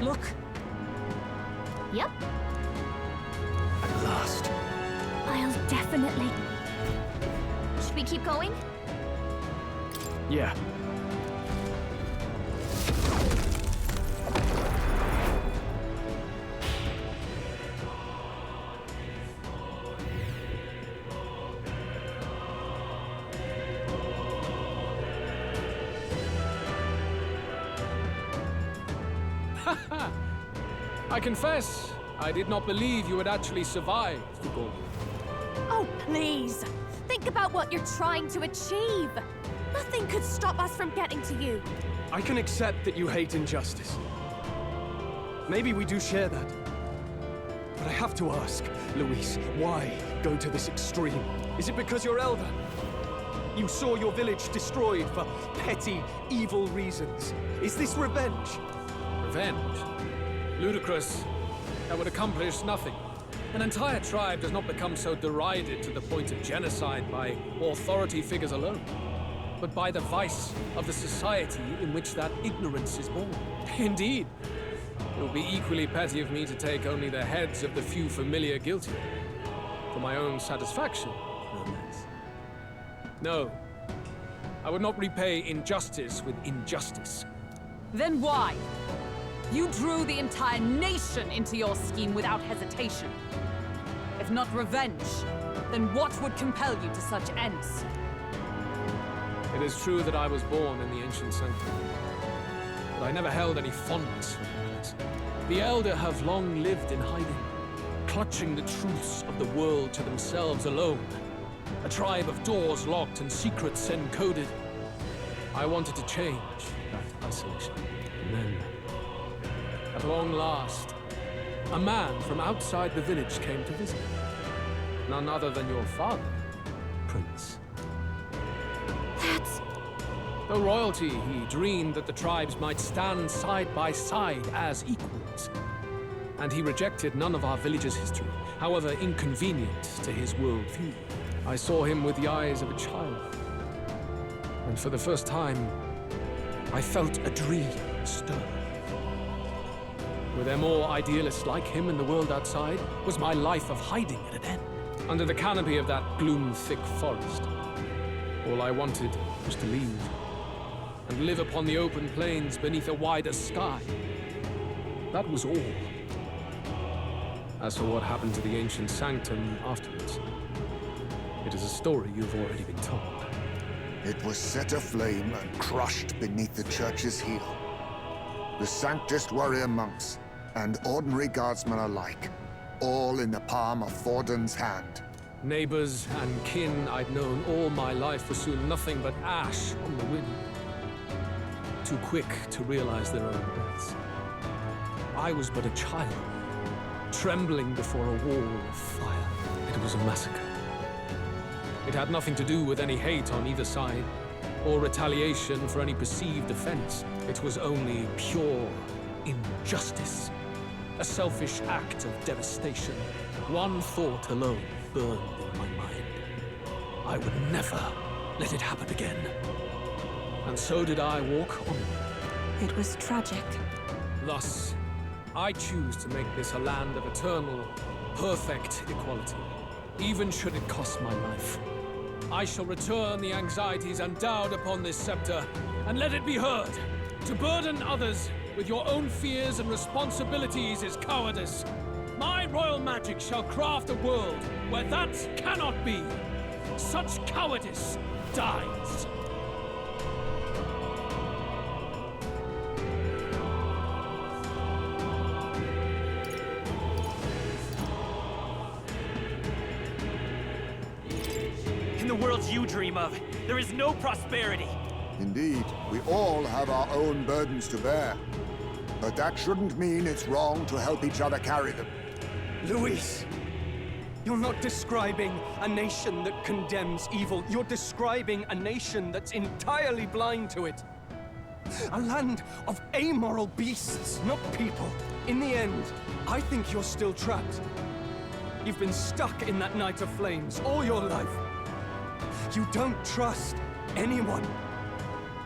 Look. Yep. At last. I'll definitely... Should we keep going? Yeah. I confess, I did not believe you would actually survive the Gorgon. Oh, please. Think about what you're trying to achieve. Nothing could stop us from getting to you. I can accept that you hate injustice. Maybe we do share that. But I have to ask, Luis, why go to this extreme? Is it because you're Elda? You saw your village destroyed for petty, evil reasons. Is this revenge? Revenge? Ludicrous. That would accomplish nothing. An entire tribe does not become so derided to the point of genocide by authority figures alone, but by the vice of the society in which that ignorance is born. Indeed, it would be equally petty of me to take only the heads of the few familiar guilty, for my own satisfaction, no less. No, I would not repay injustice with injustice. Then why? You drew the entire nation into your scheme without hesitation. If not revenge, then what would compel you to such ends? It is true that I was born in the ancient sanctum, but I never held any fondness for the place. The Elder have long lived in hiding, clutching the truths of the world to themselves alone. A tribe of doors locked and secrets encoded. I wanted to change that isolation. And then, at long last, a man from outside the village came to visit. None other than your father, Prince. That's... Though royalty, he dreamed that the tribes might stand side by side as equals. And he rejected none of our village's history, however inconvenient to his worldview. I saw him with the eyes of a child. And for the first time, I felt a dream stir. Were there more idealists like him in the world outside? Was my life of hiding at an end? Under the canopy of that gloom-thick forest, all I wanted was to leave and live upon the open plains beneath a wider sky. That was all. As for what happened to the ancient sanctum afterwards, it is a story you've already been told. It was set aflame and crushed beneath the church's heel. The Sanctist warrior monks and ordinary guardsmen alike, all in the palm of Forden's hand. Neighbors and kin I'd known all my life were soon nothing but ash on the wind. Too quick to realize their own deaths. I was but a child, trembling before a wall of fire. It was a massacre. It had nothing to do with any hate on either side, or retaliation for any perceived offense. It was only pure injustice. A selfish act of devastation. One thought alone burned in my mind. I would never let it happen again. And so did I walk on. It was tragic. Thus, I choose to make this a land of eternal, perfect equality, even should it cost my life. I shall return the anxieties endowed upon this scepter, and let it be heard. To burden others with your own fears and responsibilities is cowardice. My royal magic shall craft a world where that cannot be. Such cowardice dies. In the worlds you dream of, there is no prosperity. Indeed, we all have our own burdens to bear. But that shouldn't mean it's wrong to help each other carry them. Luis! You're not describing a nation that condemns evil. You're describing a nation that's entirely blind to it. A land of amoral beasts, not people. In the end, I think you're still trapped. You've been stuck in that night of flames all your life. You don't trust anyone.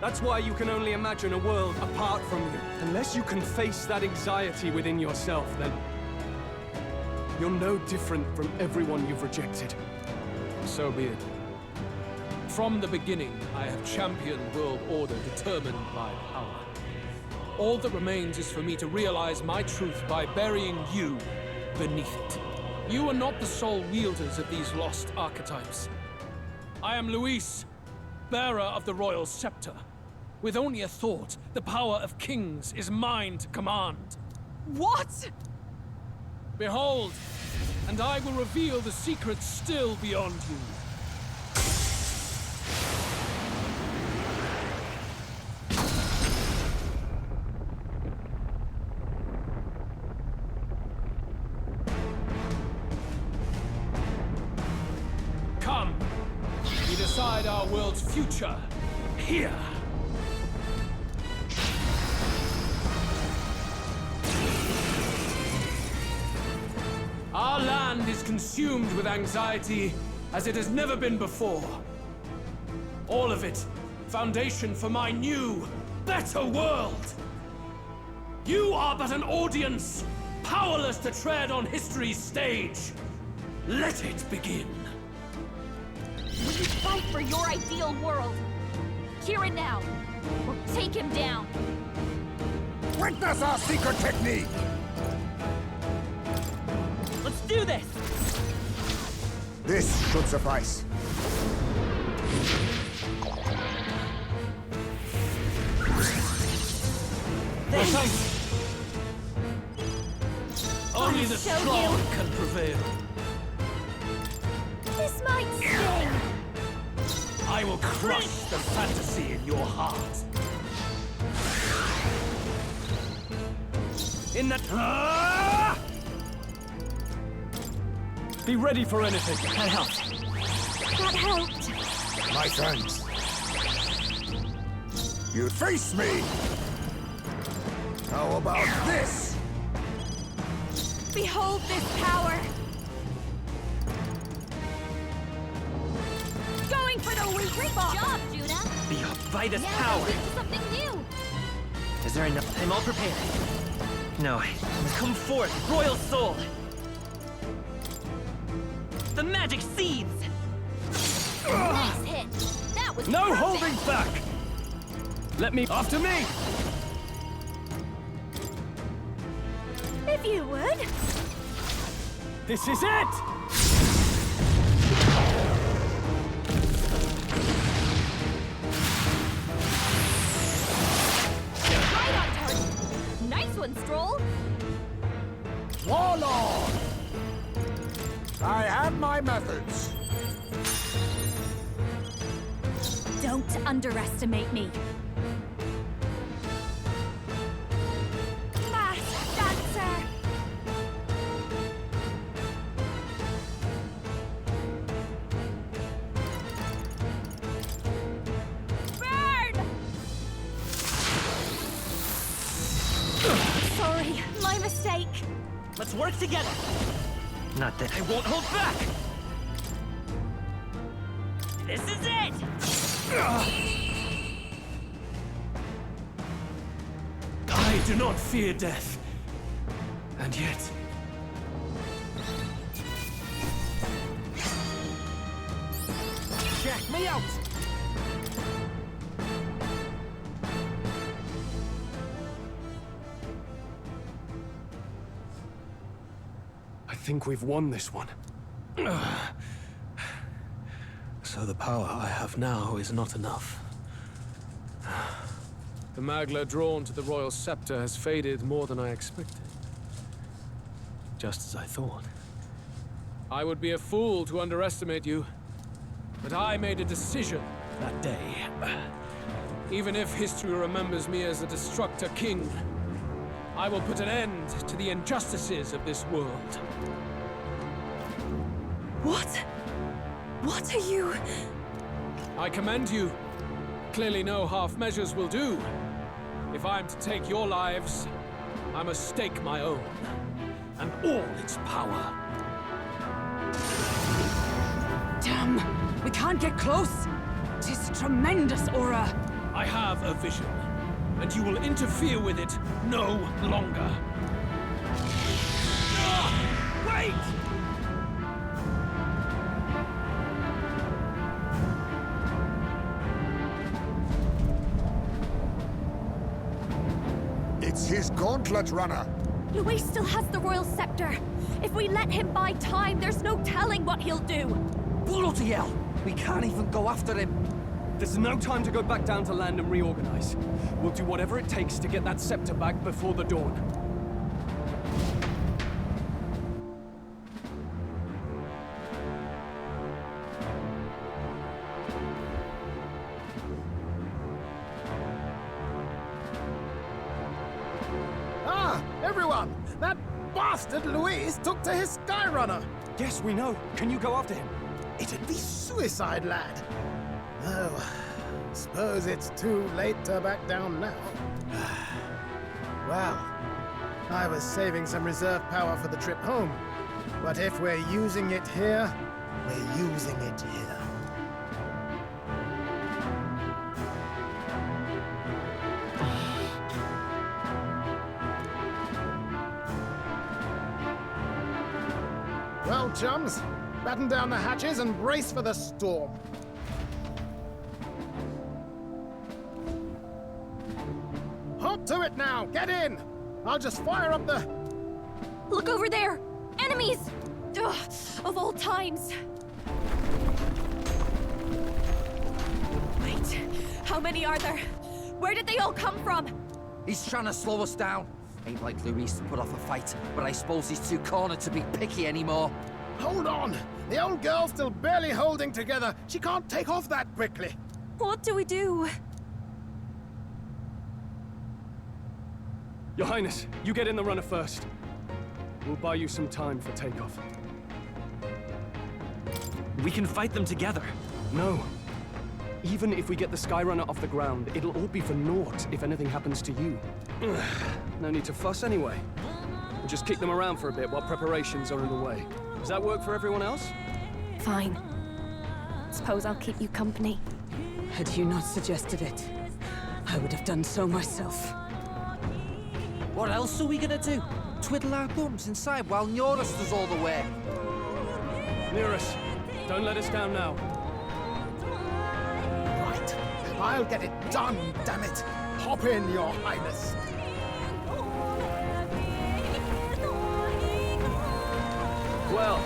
That's why you can only imagine a world apart from you. Unless you can face that anxiety within yourself, then you're no different from everyone you've rejected. So be it. From the beginning, I have championed world order determined by power. All that remains is for me to realize my truth by burying you beneath it. You are not the sole wielders of these lost archetypes. I am Luis, bearer of the royal scepter. With only a thought, the power of kings is mine to command. What? Behold, and I will reveal the secrets still beyond you. Come, we decide our world's future here. Our land is consumed with anxiety as it has never been before. All of it, foundation for my new, better world. You are but an audience, powerless to tread on history's stage. Let it begin. We should fight for your ideal world. Here and now. Or take him down. Witness our secret technique! Let's do this! This should suffice. Only the show strong you. can prevail. This might sting. I will crush the fantasy in your heart. In that... Be ready for anything. That helps. That helped. My thanks. You face me! How about this? Behold this power. Going for the weak spot. Good job, Judah. By this Now power. we're into something new. Is there enough? I'm all prepared. No, come forth, royal soul. The magic seeds. Nice hit. That was No perfect. holding back! Let me... After me! If you would. This is it! Right on target. Nice one, Stroll. Warlord! I have my methods. Don't underestimate me. Mass dancer. Burn! Sorry, my mistake. Let's work together. Not that I won't hold back. This is it. I do not fear death. And yet... Check me out! I think we've won this one. So the power I have now is not enough. The Magla drawn to the royal scepter has faded more than I expected. Just as I thought. I would be a fool to underestimate you, but I made a decision that day. Even if history remembers me as a destructor king, I will put an end to the injustices of this world. What? What are you? I commend you. Clearly no half measures will do. If I'm to take your lives, I must stake my own, and all its power. Damn! We can't get close! 'Tis tremendous aura! I have a vision, and you will interfere with it no longer. Wait! It's his gauntlet runner. Luis still has the royal scepter. If we let him buy time, there's no telling what he'll do. Bloody hell! We can't even go after him. There's no time to go back down to land and reorganize. We'll do whatever it takes to get that scepter back before the dawn. Ah, everyone! That bastard Luis took to his Skyrunner! Yes, we know. Can you go after him? It'd be suicide, lad. Oh, suppose it's too late to back down now. Well, I was saving some reserve power for the trip home. But if we're using it here, we're using it here. Well, chums, batten down the hatches and brace for the storm. Hop to it now! Get in! I'll just fire up the... Look over there! Enemies! Ugh, of all times! Wait, how many are there? Where did they all come from? He's trying to slow us down. Ain't like Luis to put off a fight, but I suppose he's too cornered to be picky anymore. Hold on! The old girl's still barely holding together. She can't take off that quickly. What do we do? Your Highness, you get in the runner first. We'll buy you some time for takeoff. We can fight them together. No. Even if we get the Skyrunner off the ground, it'll all be for naught if anything happens to you. No need to fuss anyway. We'll just kick them around for a bit while preparations are underway. Does that work for everyone else? Fine. Suppose I'll keep you company. Had you not suggested it, I would have done so myself. What else are we gonna do? Twiddle our thumbs inside while Norris does all the work? Nearus, don't let us down now. Right. I'll get it done, damn it! Hop in, Your Highness. Well,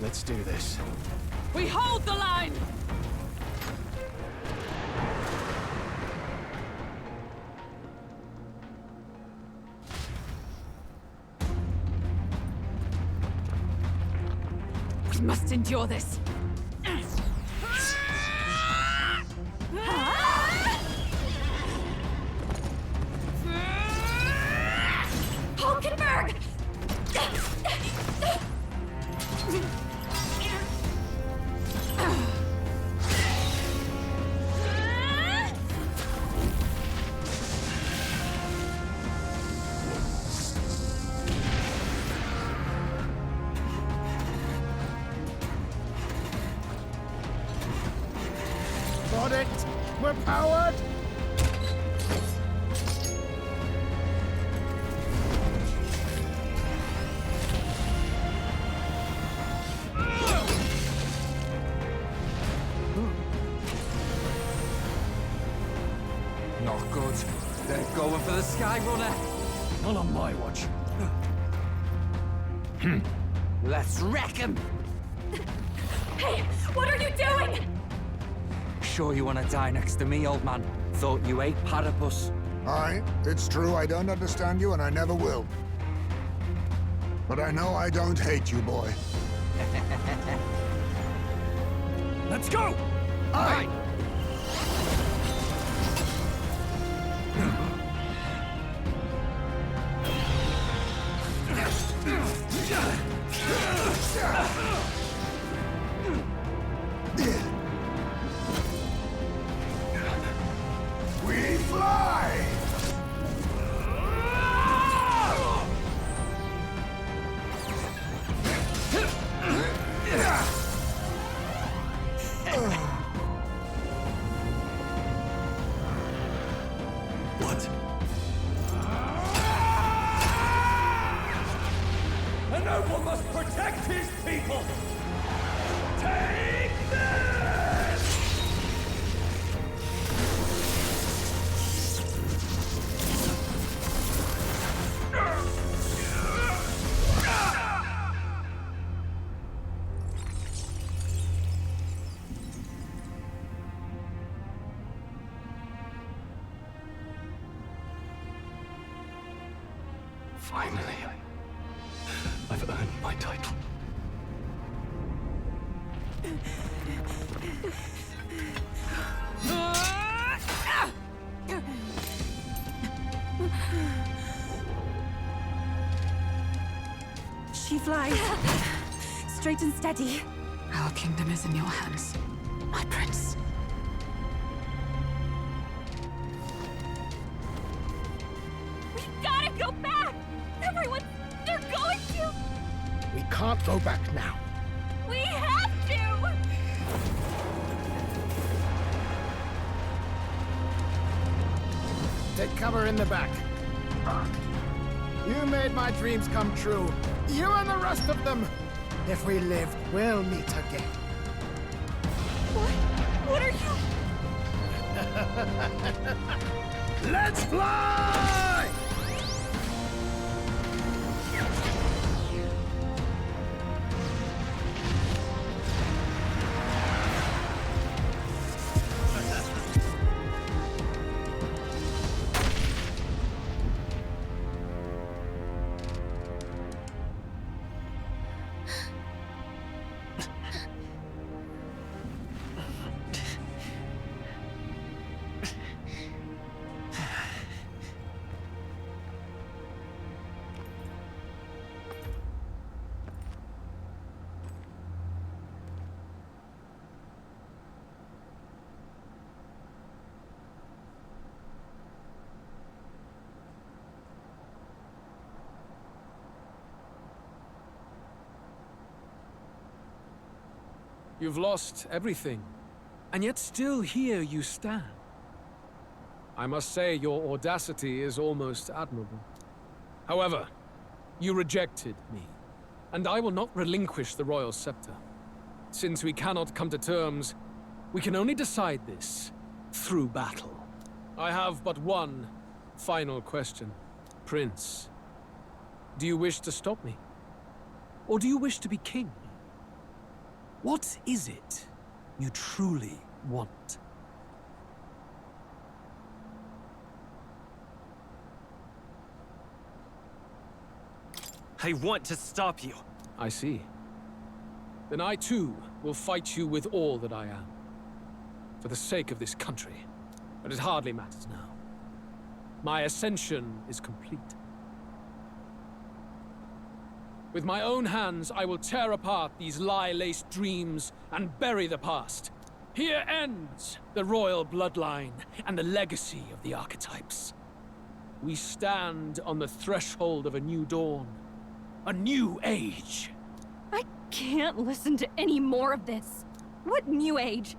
let's do this. We hold the line! We must endure this. Hulkenberg! Got it! We're powered! Not good. They're going for the Skyrunner. Not on my watch. Let's wreck him! Hey, what are you doing? Sure you want to die next to me, old man? Thought you ate platypus. Aye, it's true I don't understand you and I never will. But I know I don't hate you, boy. Let's go! Aye! We fly! his people! Take this! Finally, I've earned my title. She flies. Straight and steady. Our kingdom is in your hands, my prince. We gotta go back! Everyone, they're going to! We can't go back now. We have to! Take cover in the back. You made my dreams come true. You and the rest of them. If we live, we'll meet again. What are you? Let's fly! You've lost everything, and yet still here you stand. I must say your audacity is almost admirable. However, you rejected me, and I will not relinquish the royal scepter. Since we cannot come to terms, we can only decide this through battle. I have but one final question. Prince, do you wish to stop me? Or do you wish to be king? What is it you truly want? I want to stop you. I see. Then I too will fight you with all that I am. For the sake of this country. But it hardly matters now. My ascension is complete. With my own hands, I will tear apart these lie-laced dreams and bury the past. Here ends the royal bloodline and the legacy of the archetypes. We stand on the threshold of a new dawn. A new age. I can't listen to any more of this. What new age?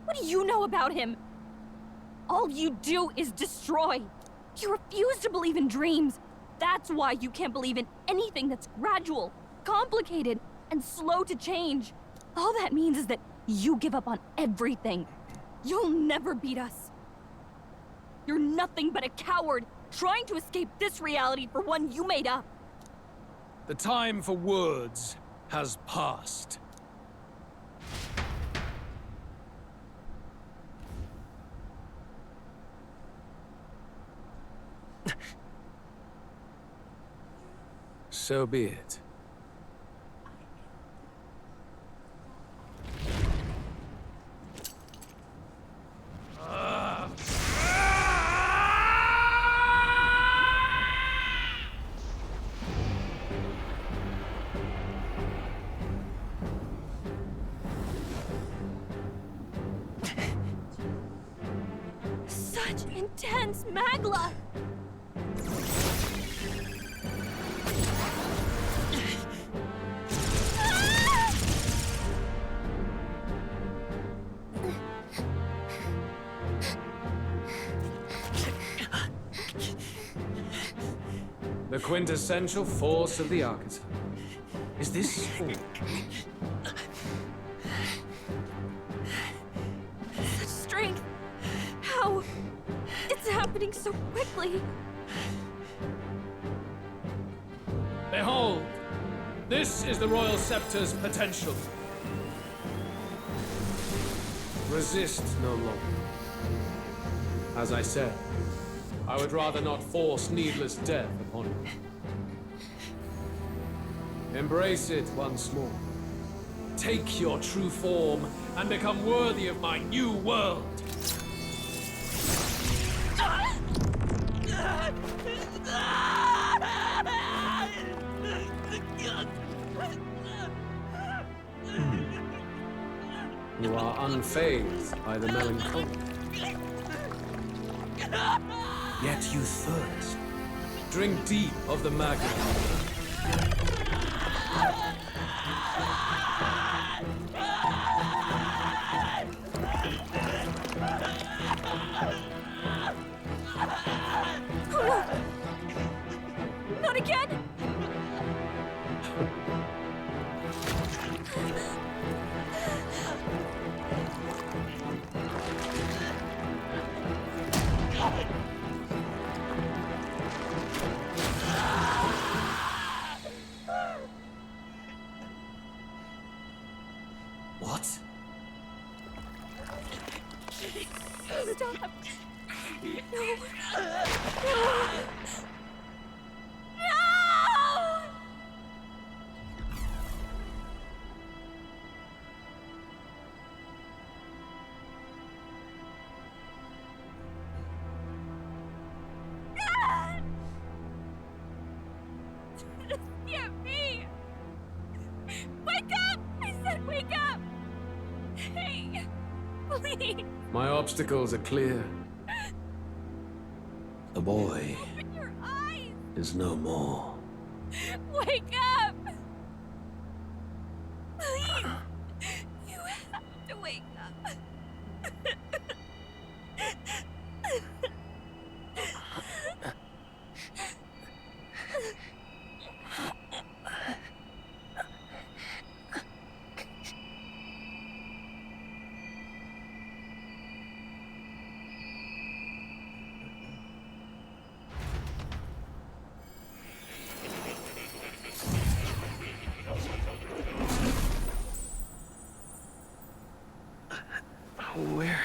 What do you know about him? All you do is destroy. You refuse to believe in dreams. That's why you can't believe in anything that's gradual, complicated, and slow to change. All that means is that you give up on everything. You'll never beat us. You're nothing but a coward, trying to escape this reality for one you made up. The time for words has passed. So be it. Such intense magla! The quintessential force of the archetype. Is this all? Such strength! How? It's happening so quickly! Behold! This is the Royal Scepter's potential. Resist no longer. As I said, I would rather not force needless death upon you. Embrace it once more. Take your true form and become worthy of my new world. You are unfazed by the melancholy. Yet you thirst. Drink deep of the magnet. Not again! What? Stop! No! No! Get me! Wake up! I said wake up! Hey! Please! My obstacles are clear. The boy Open your eyes! is no more. Wake up! Please! You have to wake up. Where?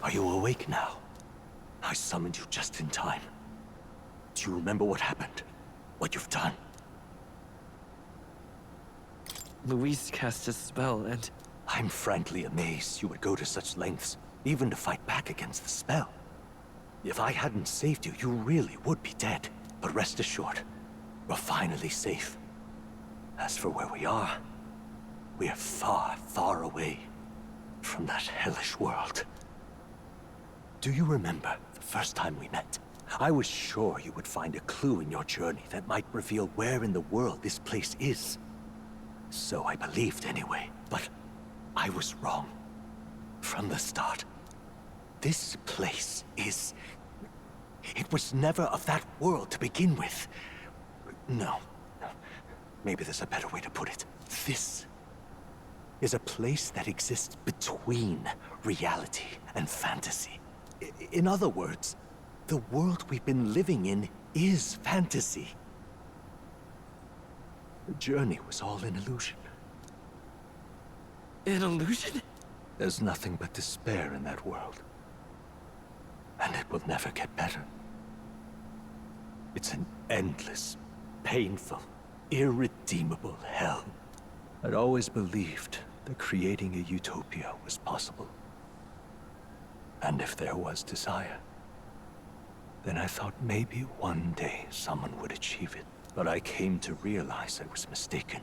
Are you awake now? I summoned you just in time. Do you remember what happened? What you've done? Luis cast a spell, and I'm frankly amazed you would go to such lengths, even to fight back against the spell. If I hadn't saved you, you really would be dead. But rest assured, we're finally safe. As for where we are far, far away from that hellish world. Do you remember the first time we met? I was sure you would find a clue in your journey that might reveal where in the world this place is. So I believed anyway, but I was wrong. From the start. This place is... It was never of that world to begin with. No. Maybe there's a better way to put it. This is a place that exists between reality and fantasy. In other words, the world we've been living in is fantasy. The journey was all an illusion. an illusion? There's nothing but despair in that world. And it will never get better. It's an endless, painful, irredeemable hell. I'd always believed that creating a utopia was possible. And if there was desire, then I thought maybe one day someone would achieve it. But I came to realize I was mistaken.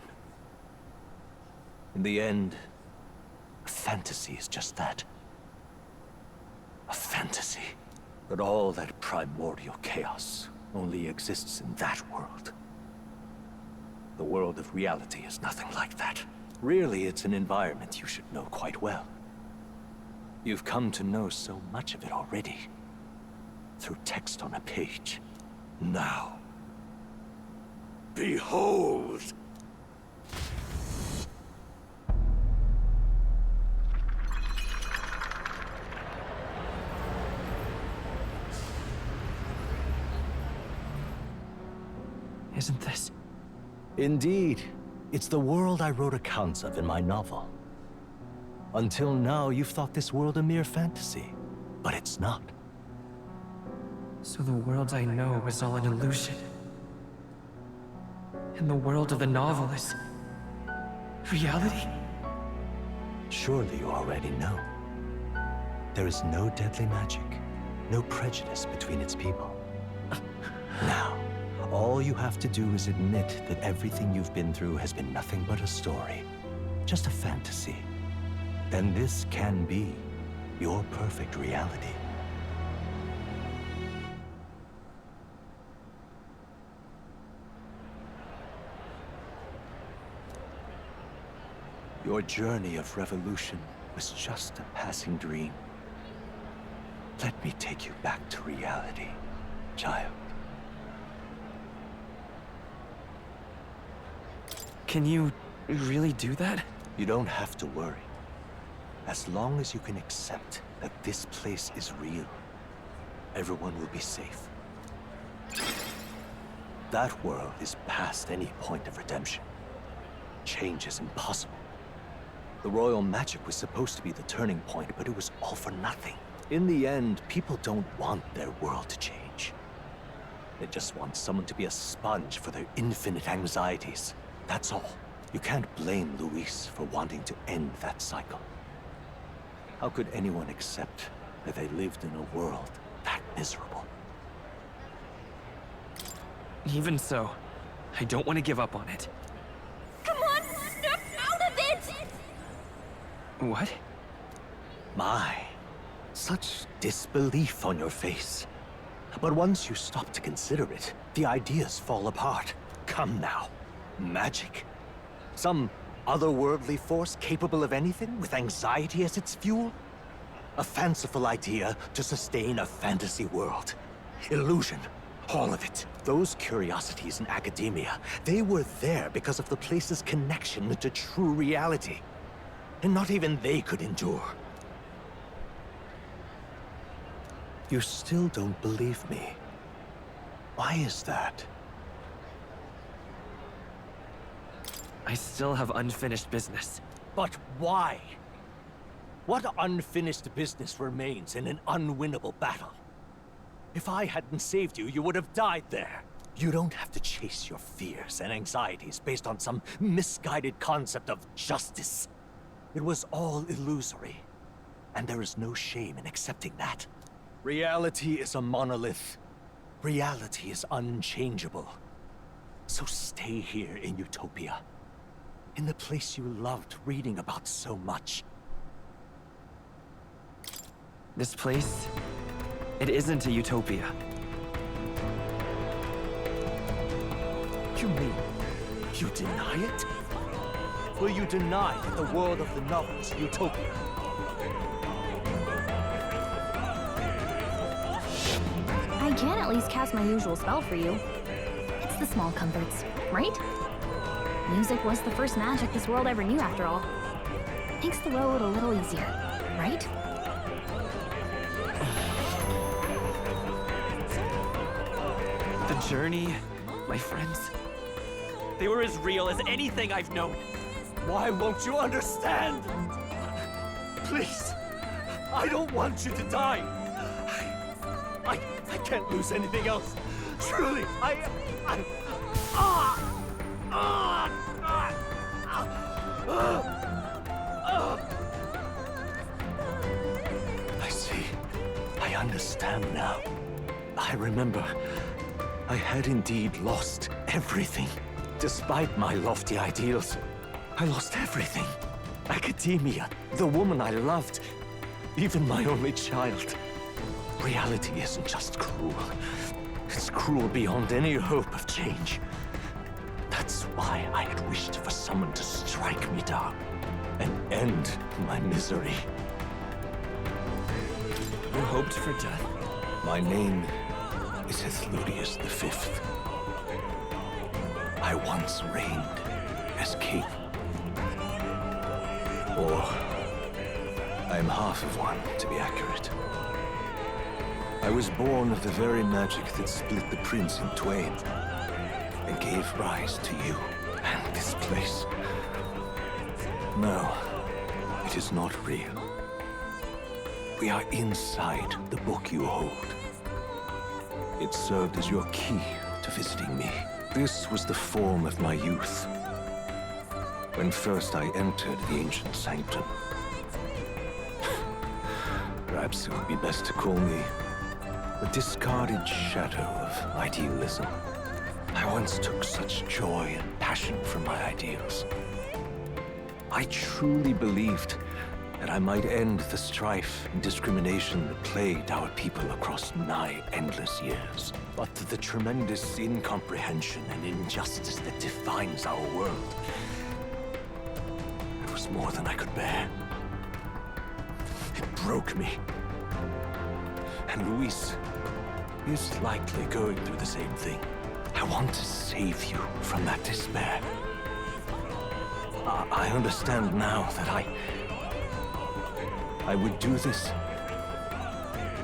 In the end, a fantasy is just that. A fantasy. But all that primordial chaos only exists in that world. The world of reality is nothing like that. Really, it's an environment you should know quite well. You've come to know so much of it already. Through text on a page. Now, Behold! Isn't this? Indeed. It's the world I wrote accounts of in my novel. Until now, you've thought this world a mere fantasy. But it's not. So the world I know is all an illusion. And the world of the novel is... reality? Surely you already know. There is no deadly magic, no prejudice between its people. Now, all you have to do is admit that everything you've been through has been nothing but a story, just a fantasy. Then this can be your perfect reality. Your journey of revolution was just a passing dream. Let me take you back to reality, child. Can you really do that? You don't have to worry. As long as you can accept that this place is real, everyone will be safe. That world is past any point of redemption. Change is impossible. The royal magic was supposed to be the turning point, but it was all for nothing. In the end, people don't want their world to change. They just want someone to be a sponge for their infinite anxieties. That's all. You can't blame Luis for wanting to end that cycle. How could anyone accept that they lived in a world that miserable? Even so, I don't want to give up on it. Come on, snap out of it! What? My, such disbelief on your face. But once you stop to consider it, the ideas fall apart. Come now. Magic? Some otherworldly force capable of anything, with anxiety as its fuel? A fanciful idea to sustain a fantasy world. Illusion. All of it. Those curiosities in academia, they were there because of the place's connection to true reality. And not even they could endure. You still don't believe me. Why is that? I still have unfinished business. But why? What unfinished business remains in an unwinnable battle? If I hadn't saved you, you would have died there. You don't have to chase your fears and anxieties based on some misguided concept of justice. It was all illusory, and there is no shame in accepting that. Reality is a monolith. Reality is unchangeable. So stay here in Utopia, in the place you loved reading about so much. This place, it isn't a utopia. You mean, you deny it? Will you deny that the world of the novel is utopia? I can at least cast my usual spell for you. It's the small comforts, right? Music was the first magic this world ever knew, after all. Makes the road a little easier, right? The journey, my friends, they were as real as anything I've known. Why won't you understand? Please, I don't want you to die. I can't lose anything else. Truly, I see. I understand now. I remember. I had indeed lost everything. Despite my lofty ideals, I lost everything. Academia, the woman I loved, even my only child. Reality isn't just cruel. It's cruel beyond any hope of change. That's why I had wished for someone to strike me down and end my misery. You hoped for death? My name is Ethludius V. I once reigned as king. Or I'm half of one, to be accurate. I was born of the very magic that split the prince in twain and gave rise to you and this place. No, it is not real. We are inside the book you hold. It served as your key to visiting me. This was the form of my youth, when first I entered the ancient sanctum. Perhaps it would be best to call me a discarded shadow of idealism. I once took such joy and passion from my ideals. I truly believed that I might end the strife and discrimination that plagued our people across nigh endless years. But the tremendous incomprehension and injustice that defines our world, it was more than I could bear. It broke me. And Luis is likely going through the same thing. I want to save you from that despair. I understand now that I would do this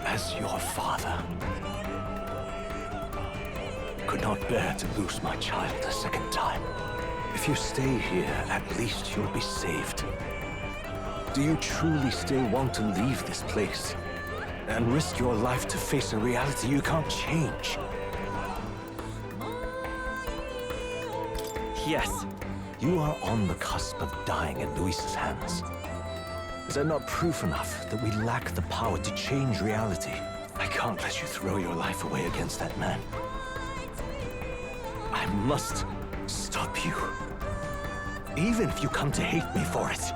as your father. Could not bear to lose my child a second time. If you stay here, at least you'll be saved. Do you truly still want to leave this place and risk your life to face a reality you can't change? Yes. You are on the cusp of dying at Luis's hands. Is that not proof enough that we lack the power to change reality? I can't let you throw your life away against that man. I must stop you. Even if you come to hate me for it.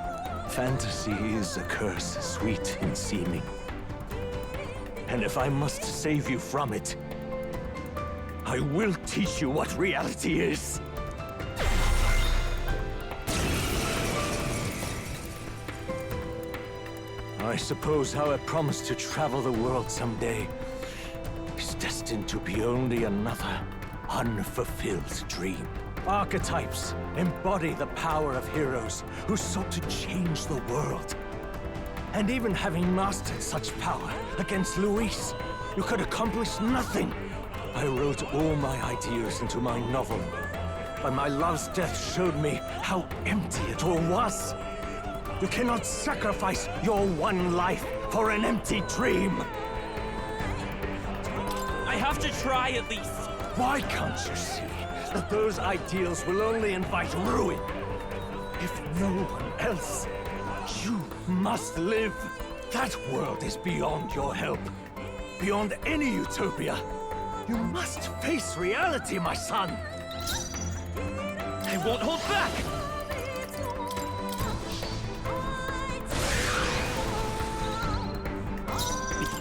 Fantasy is a curse, sweet in seeming. And if I must save you from it, I will teach you what reality is. I suppose our promise to travel the world someday is destined to be only another unfulfilled dream. Archetypes embody the power of heroes who sought to change the world. And even having mastered such power against Luis, you could accomplish nothing. I wrote all my ideas into my novel, but my love's death showed me how empty it all was. You cannot sacrifice your one life for an empty dream. I have to try at least. Why can't you see that those ideals will only invite ruin? If no one else, you must live. That world is beyond your help. Beyond any utopia. You must face reality, my son. I won't hold back!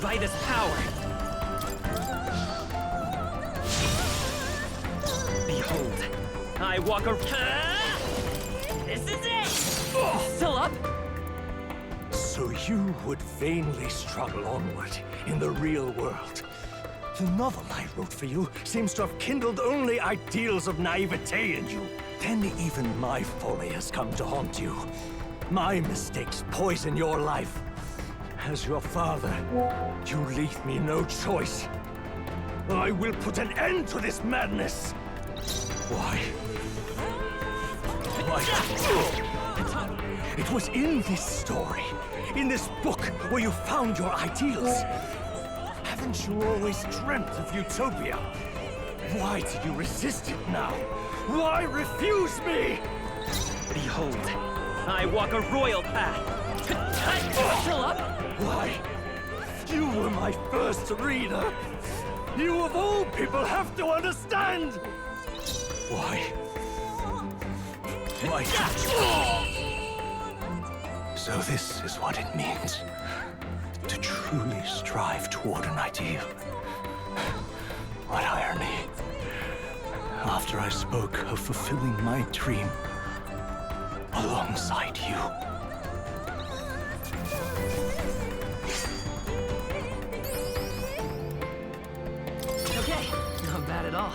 By this power. Behold, I walk a... This is it! Still up? So you would vainly struggle onward in the real world. The novel I wrote for you seems to have kindled only ideals of naivete in you. Then even my folly has come to haunt you. My mistakes poison your life. As your father, you leave me no choice. I will put an end to this madness. Why? It was in this story, in this book, where you found your ideals. Haven't you always dreamt of utopia? Why do you resist it now? Why refuse me? Behold, I walk a royal path. Still up? Why? You were my first reader. You of all people have to understand. Why? So this is what it means to truly strive toward an ideal. What irony. After I spoke of fulfilling my dream alongside you. Okay, not bad at all.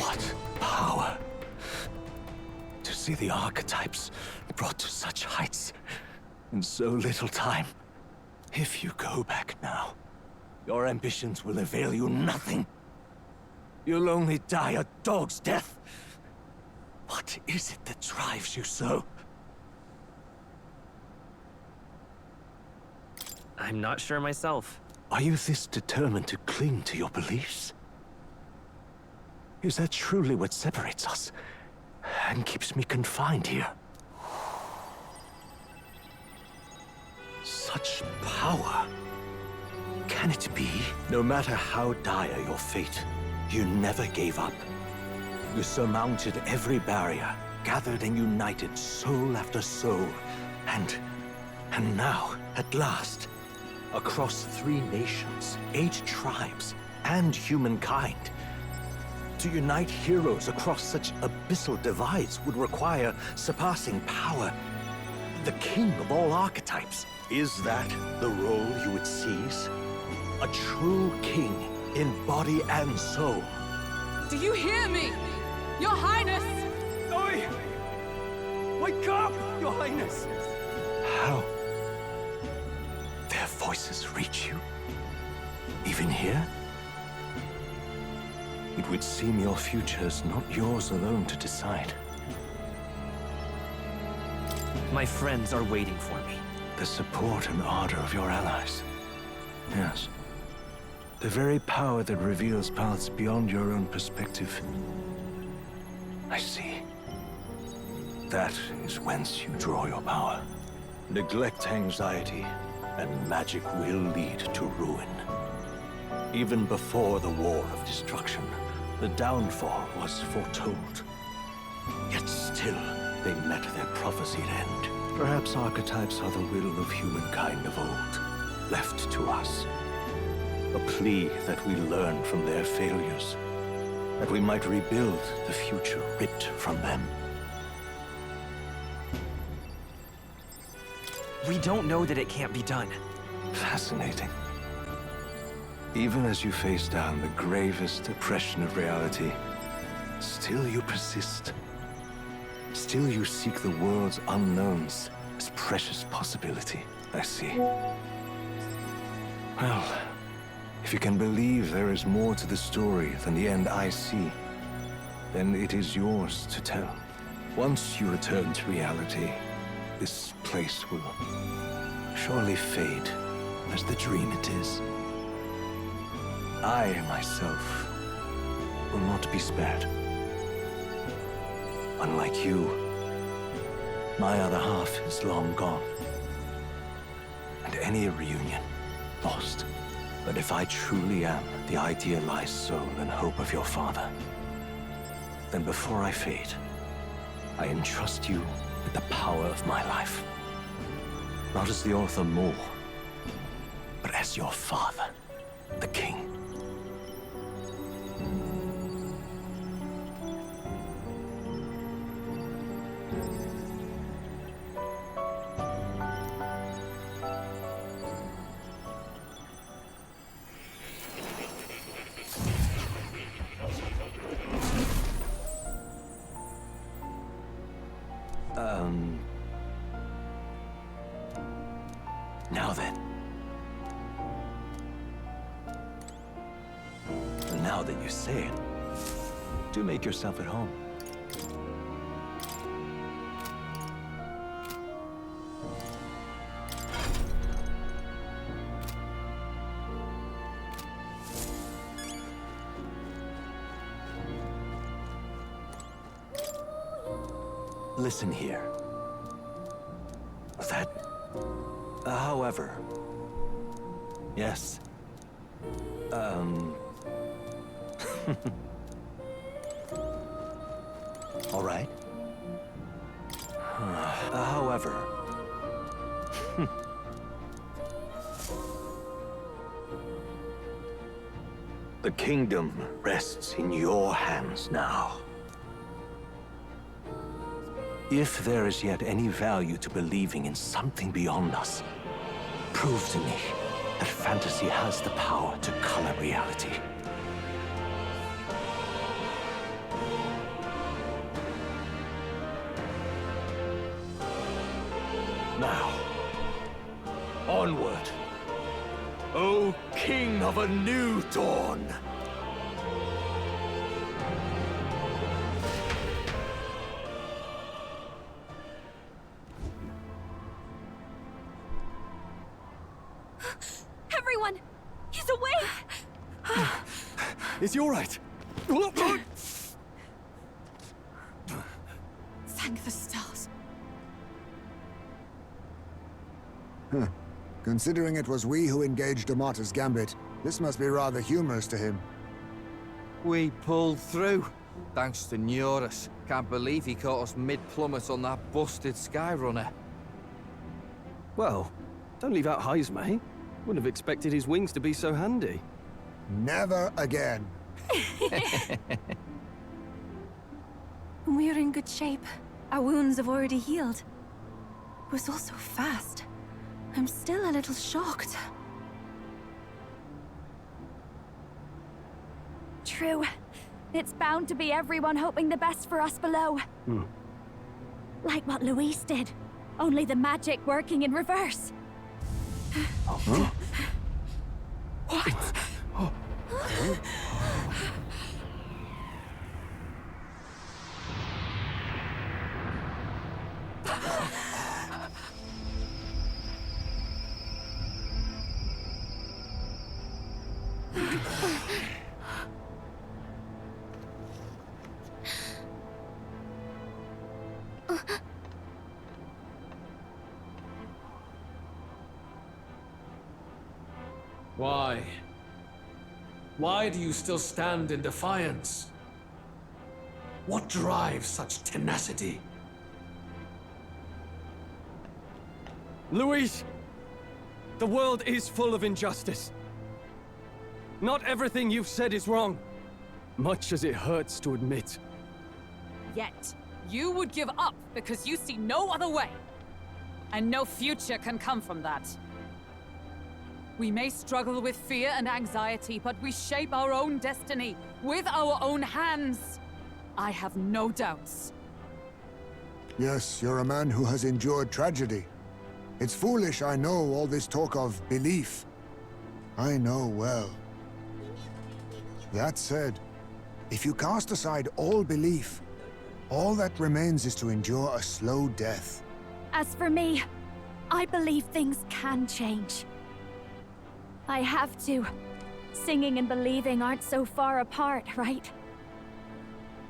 What power! To see the archetypes brought to such heights in so little time. If you go back now, your ambitions will avail you nothing. You'll only die a dog's death. What is it that drives you so? I'm not sure myself. Are you this determined to cling to your beliefs? Is that truly what separates us and keeps me confined here? Such power. Can it be? No matter how dire your fate, you never gave up. You surmounted every barrier, gathered and united soul after soul, and now, at last, across 3 nations, 8 tribes, and humankind. To unite heroes across such abyssal divides would require surpassing power. The king of all archetypes. Is that the role you would seize? A true king in body and soul. Do you hear me? Your Highness! Oi! Wake up, Your Highness! How? Their voices reach you? Even here? It would seem your future is not yours alone to decide. My friends are waiting for me. The support and ardor of your allies. Yes. The very power that reveals paths beyond your own perspective. I see. That is whence you draw your power. Neglect anxiety, and magic will lead to ruin. Even before the War of Destruction, the downfall was foretold. Yet still, they met their prophesied end. Perhaps archetypes are the will of humankind of old, left to us. A plea that we learn from their failures, that we might rebuild the future ripped from them. We don't know that it can't be done. Fascinating. Even as you face down the gravest oppression of reality, still you persist. Still you seek the world's unknowns as precious possibility. I see. Well, if you can believe there is more to the story than the end I see, then it is yours to tell. Once you return to reality, this place will surely fade as the dream it is. I, myself, will not be spared. Unlike you, my other half is long gone. And any reunion, lost. But if I truly am the idealized soul and hope of your father, then before I fade, I entrust you with the power of my life. Not as the author more, but as your father, the king. Now then. Now that you say it, do make yourself at home. Listen here. That... however... Yes. All right. However... The kingdom rests in your hands now. If there is yet any value to believing in something beyond us, prove to me that fantasy has the power to color reality. onward. O King of a new dawn! Everyone! He's awake! Is he all right? Thank the stars. Considering it was we who engaged Amata's gambit, this must be rather humorous to him. We pulled through, thanks to Neurus. Can't believe he caught us mid-plummet on that busted Skyrunner. Well, don't leave out Heisme. Wouldn't have expected his wings to be so handy. Never again. We're in good shape. Our wounds have already healed. It was all so fast. I'm still a little shocked. True. It's bound to be everyone hoping the best for us below. Like what Luis did. Only the magic working in reverse. Huh? What? Why? Why do you still stand in defiance? What drives such tenacity? Luis! The world is full of injustice. Not everything you've said is wrong, much as it hurts to admit. Yet, you would give up because you see no other way. And no future can come from that. We may struggle with fear and anxiety, but we shape our own destiny with our own hands. I have no doubts. Yes, you're a man who has endured tragedy. It's foolish, I know, all this talk of belief. I know well. That said, if you cast aside all belief, all that remains is to endure a slow death. As for me, I believe things can change. I have to. Singing and believing aren't so far apart, right?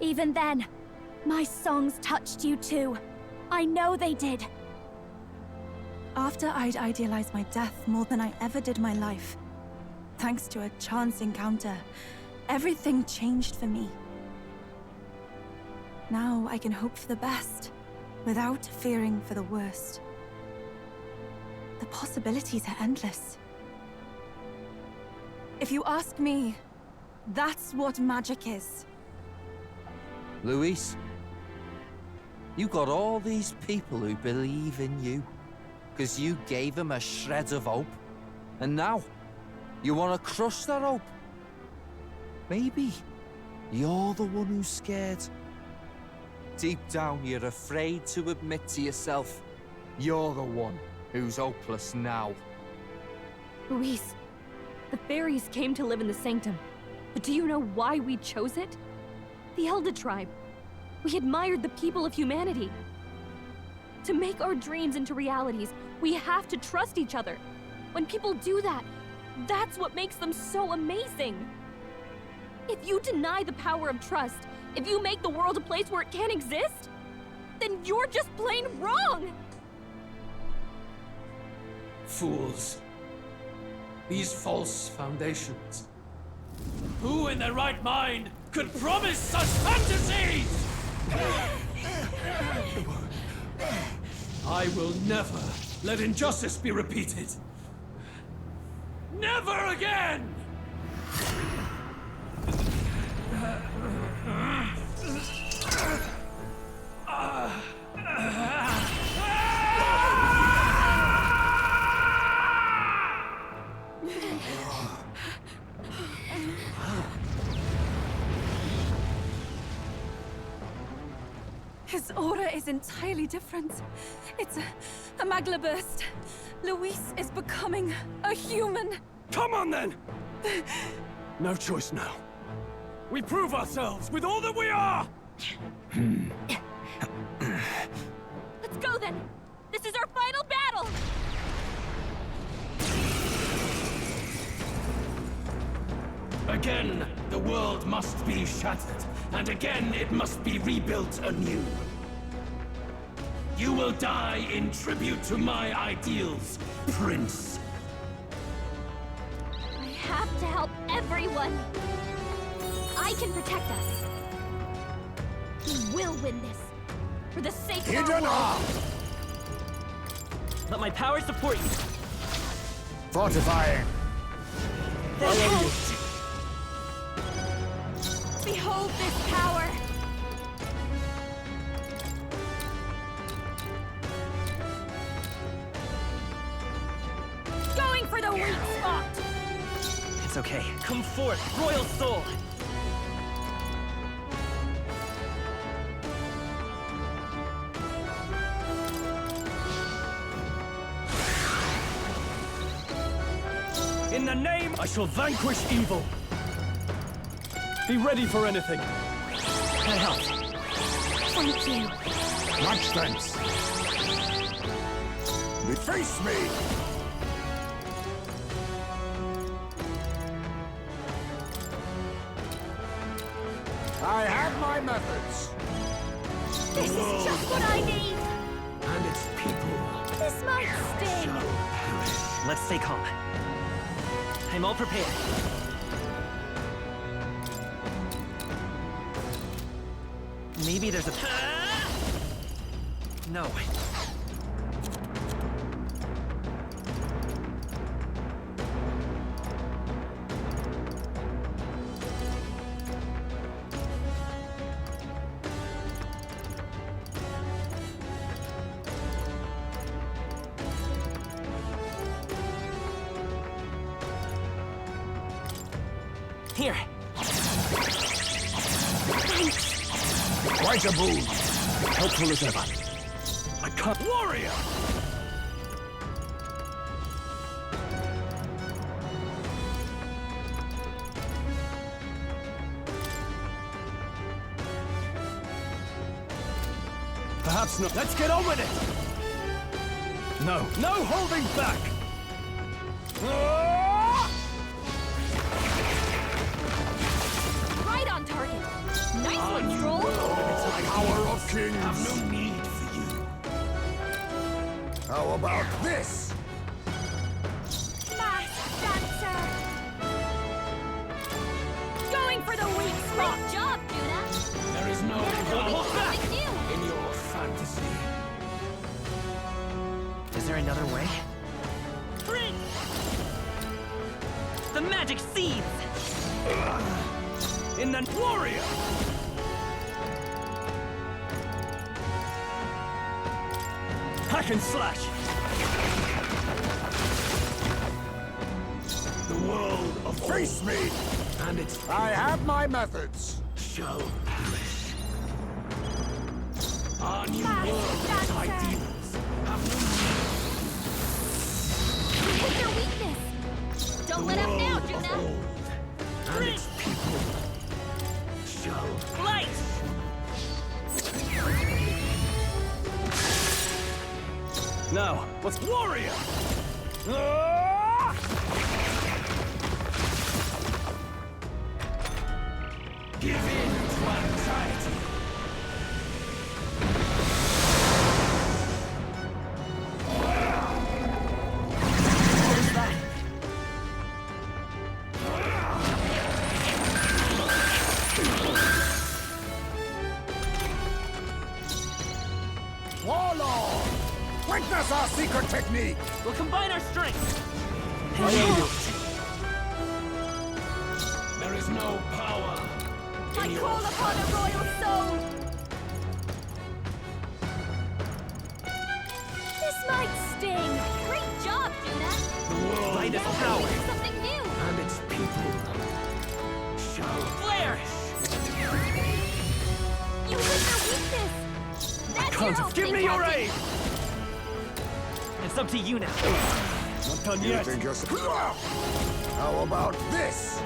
Even then, my songs touched you too. I know they did. After I'd idealized my death more than I ever did my life, thanks to a chance encounter, everything changed for me. Now I can hope for the best, without fearing for the worst. The possibilities are endless. If you ask me, that's what magic is. Luis, you got all these people who believe in you, because you gave them a shred of hope. And now, you want to crush that hope. Maybe you're the one who's scared. Deep down, you're afraid to admit to yourself, you're the one who's hopeless now. Luis, the fairies came to live in the Sanctum. But do you know why we chose it? The Elda tribe. We admired the people of humanity. To make our dreams into realities, we have to trust each other. When people do that, that's what makes them so amazing. If you deny the power of trust, if you make the world a place where it can't exist, then you're just plain wrong! Fools. These false foundations. Who in their right mind could promise such fantasies? I will never let injustice be repeated. Never again! His aura is entirely different. It's a magla burst. Luis is becoming a human. Come on, then! No choice now. We prove ourselves with all that we are! Let's go then! This is our final battle! Again, the world must be shattered, and again it must be rebuilt anew. You will die in tribute to my ideals, Prince. I have to help everyone! I can protect us. We will win this. For the sake of our world. Let my power support you. Fortifying. Behold this power! Going for the weak spot! It's okay. Come forth, Royal Soul! In the name, I shall vanquish evil. Be ready for anything. That helps. Thank you. Much thanks. Face me! I have my methods. This is just what I need! And its people. This might sting. Let's stay calm. I'm all prepared. Maybe there's a... No. Here. Quite a boon. Helpful as ever. I can't... Warrior! Perhaps not. Let's get on with it! No. No holding back! Right on target. Nice one, Troll. Power of kings. Have no need for you. How about this? Mask Dancer. Going for the weak spot. Great job, Juna. There is no Hold back in your fantasy. Is there another way? Prince! The magic seeds! In the warrior! Hack and slash! The world of Face me! and its I have my methods. shall perish. Our new Mask world's Dancer. ideals have no Hit your weakness. Don't let up now, Juna. old, and its people shall Light! Now, what's warrior? give in to anxiety. What is that? Warlord! Witness our secret technique! We'll combine our strength! There is no power I in your call upon a royal soul. This might sting. Great job, Juna. the world Light is Now power! we do something new. and its people shall Flare! You hit their weakness. can't. Give me your aid! It's up to you now. Not done You yet. think you're... How about this?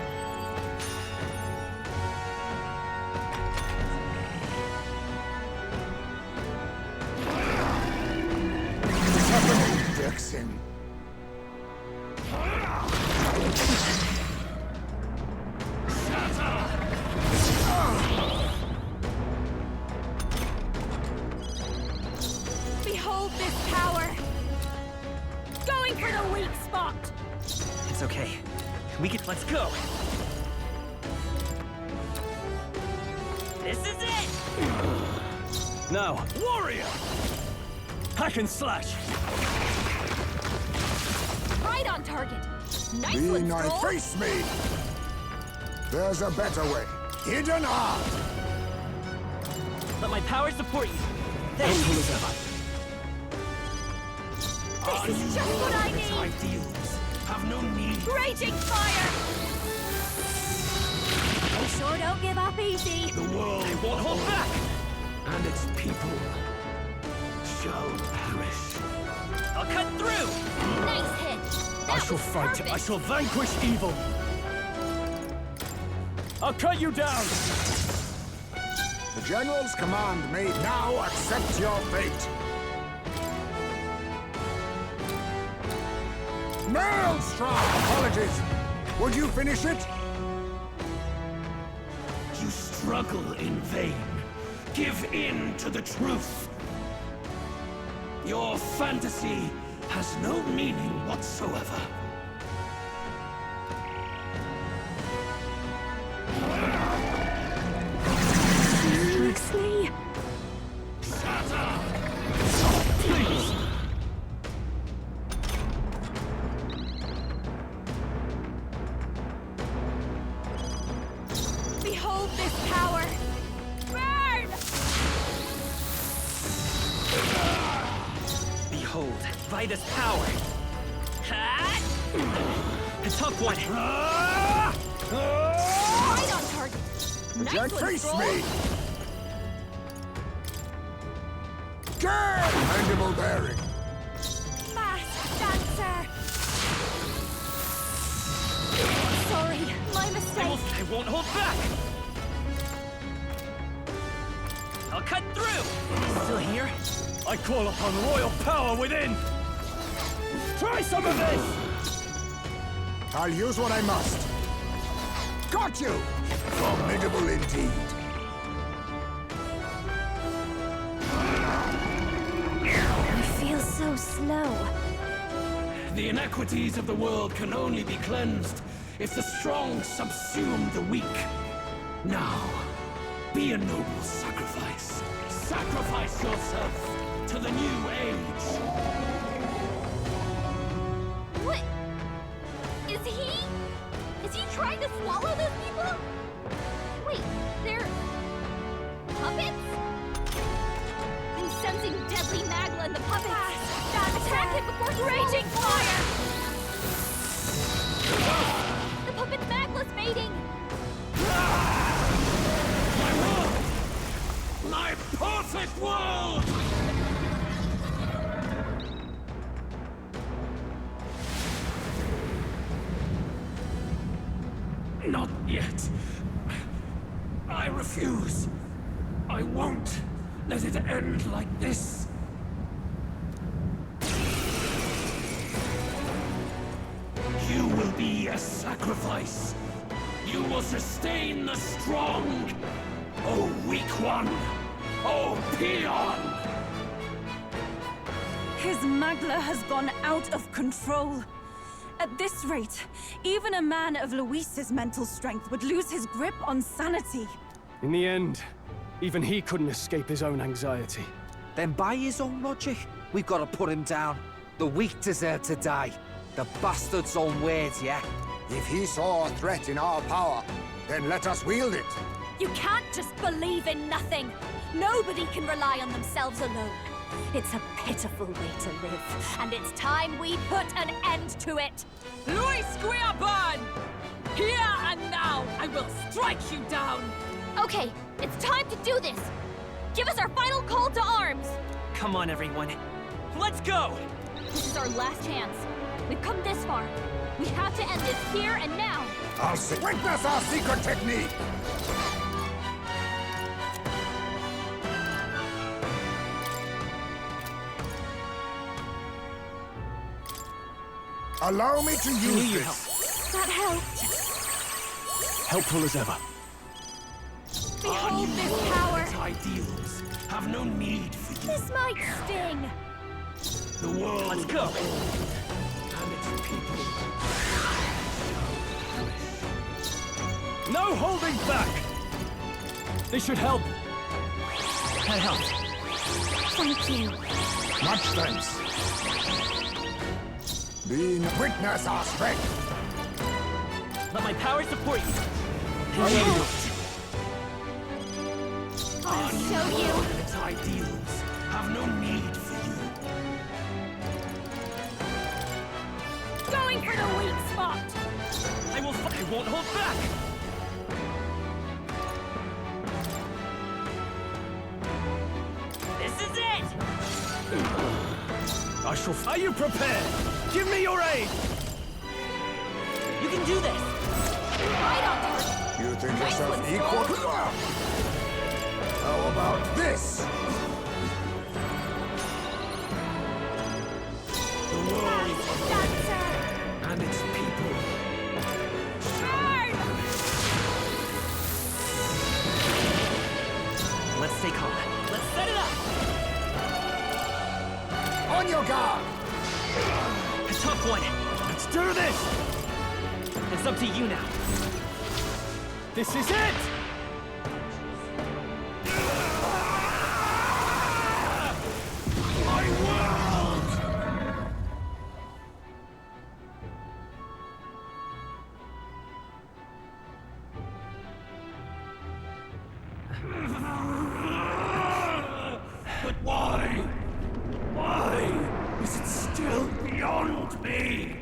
What's happening, Vexen? Behold this power! Going for the weak spot! It's okay. Let's go. This is it! Now, warrior! Hack and slash! Right on target! Nice Be one, nice. Scroll! Face me! There's a better way. Hidden art! Let my power support you. Helpful as ever. This is just what I Its need! ideals have no need. Raging fire! We sure don't give up easy. The world Won't hold back! and its people shall perish. I'll cut through! Nice hit! I That shall was fight. perfect. I shall vanquish evil. I'll cut you down. The General's command may now accept your fate. Maelstrom! Apologies. Would you finish it? You struggle in vain. Give in to the truth. Your fantasy has no meaning whatsoever. Seriously? Please. Behold this power! Burn! Behold, by this power. Ha! A tough one. Right on target! Nice Jack, one, face Scroll! me! Good! Mandible bearing. Fast dancer! Sorry, my mistake. I won't hold back! I'll cut through! Still here? I call upon royal power within. Try some of this. I'll use what I must. Got you! Formidable indeed. I feel so slow. The inequities of the world can only be cleansed if the strong subsume the weak. Now, be a noble sacrifice. Sacrifice yourself to the new age. What? Is he trying to swallow those people? Wait, they're... puppets? I'm sensing deadly magma in the puppets. Attack it before he raging fire! The puppet's magma's fading! My world! My perfect world! Not yet. I refuse. I won't let it end like this. You will be a sacrifice. You will sustain the strong. Oh, weak one. Oh, peon. His magla has gone out of control. At this rate, even a man of Luis's mental strength would lose his grip on sanity. In the end, even he couldn't escape his own anxiety. Then by his own logic, we've got to put him down. The weak deserve to die. The bastard's own words, yeah? If he saw a threat in our power, then let us wield it. You can't just believe in nothing. Nobody can rely on themselves alone. It's a pitiful way to live, and it's time we put an end to it. Luis Guiaban! Here and now, I will strike you down! Okay, it's time to do this! Give us our final call to arms! Come on, everyone. Let's go! This is our last chance. We've come this far. We have to end this here and now. Witness our secret technique! Allow me to use this. That helped. Helpful as ever. Behold this power. Ideals have no need for you. This might sting. The world. Let's go! And its people. No holding back! This should help. That helps. Thank you. Much thanks. Being witness our strength. Let my power support you. I'll show you. And its ideals have no need for you. Going for the weak spot. I won't hold back! This is it! I shall. Are you prepared? Give me your aid! You can do this! Right on target. You think Nice yourself one, equal? Skull. How about this? The world That's and its people. Let's stay calm. Let's set it up! On your guard! A tough one! Let's do this! It's up to you now. This is it! My world! But why? Why is it still beyond me?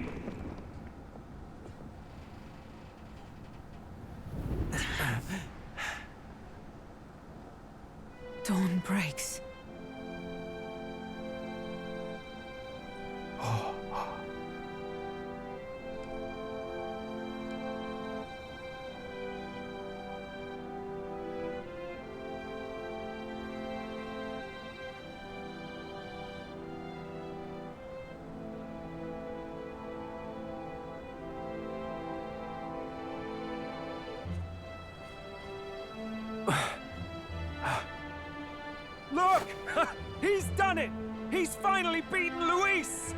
Dawn breaks. Look! He's done it! He's finally beaten Luis!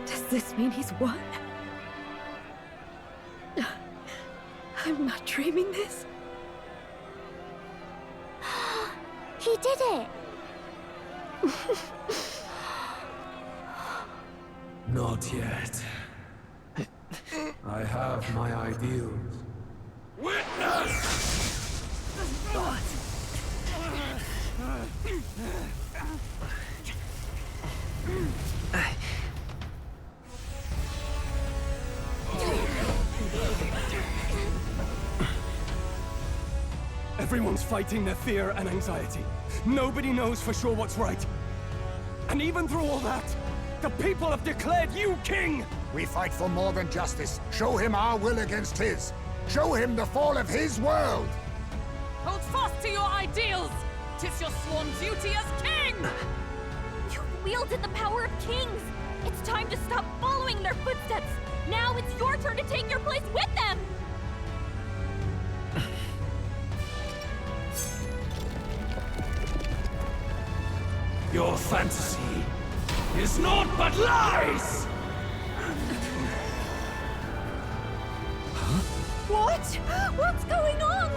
Does this mean he's won? I'm not dreaming this. He did it. Not yet. I have my ideals. Everyone's fighting their fear and anxiety. Nobody knows for sure what's right. And even through all that, the people have declared you king! We fight for more than justice. Show him our will against his. Show him the fall of his world! Hold fast to your ideals! 'Tis your sworn duty as king! You've wielded the power of kings! It's time to stop following in their footsteps! Now it's your turn to take your place with them! Your fantasy is naught but lies! What? What's going on?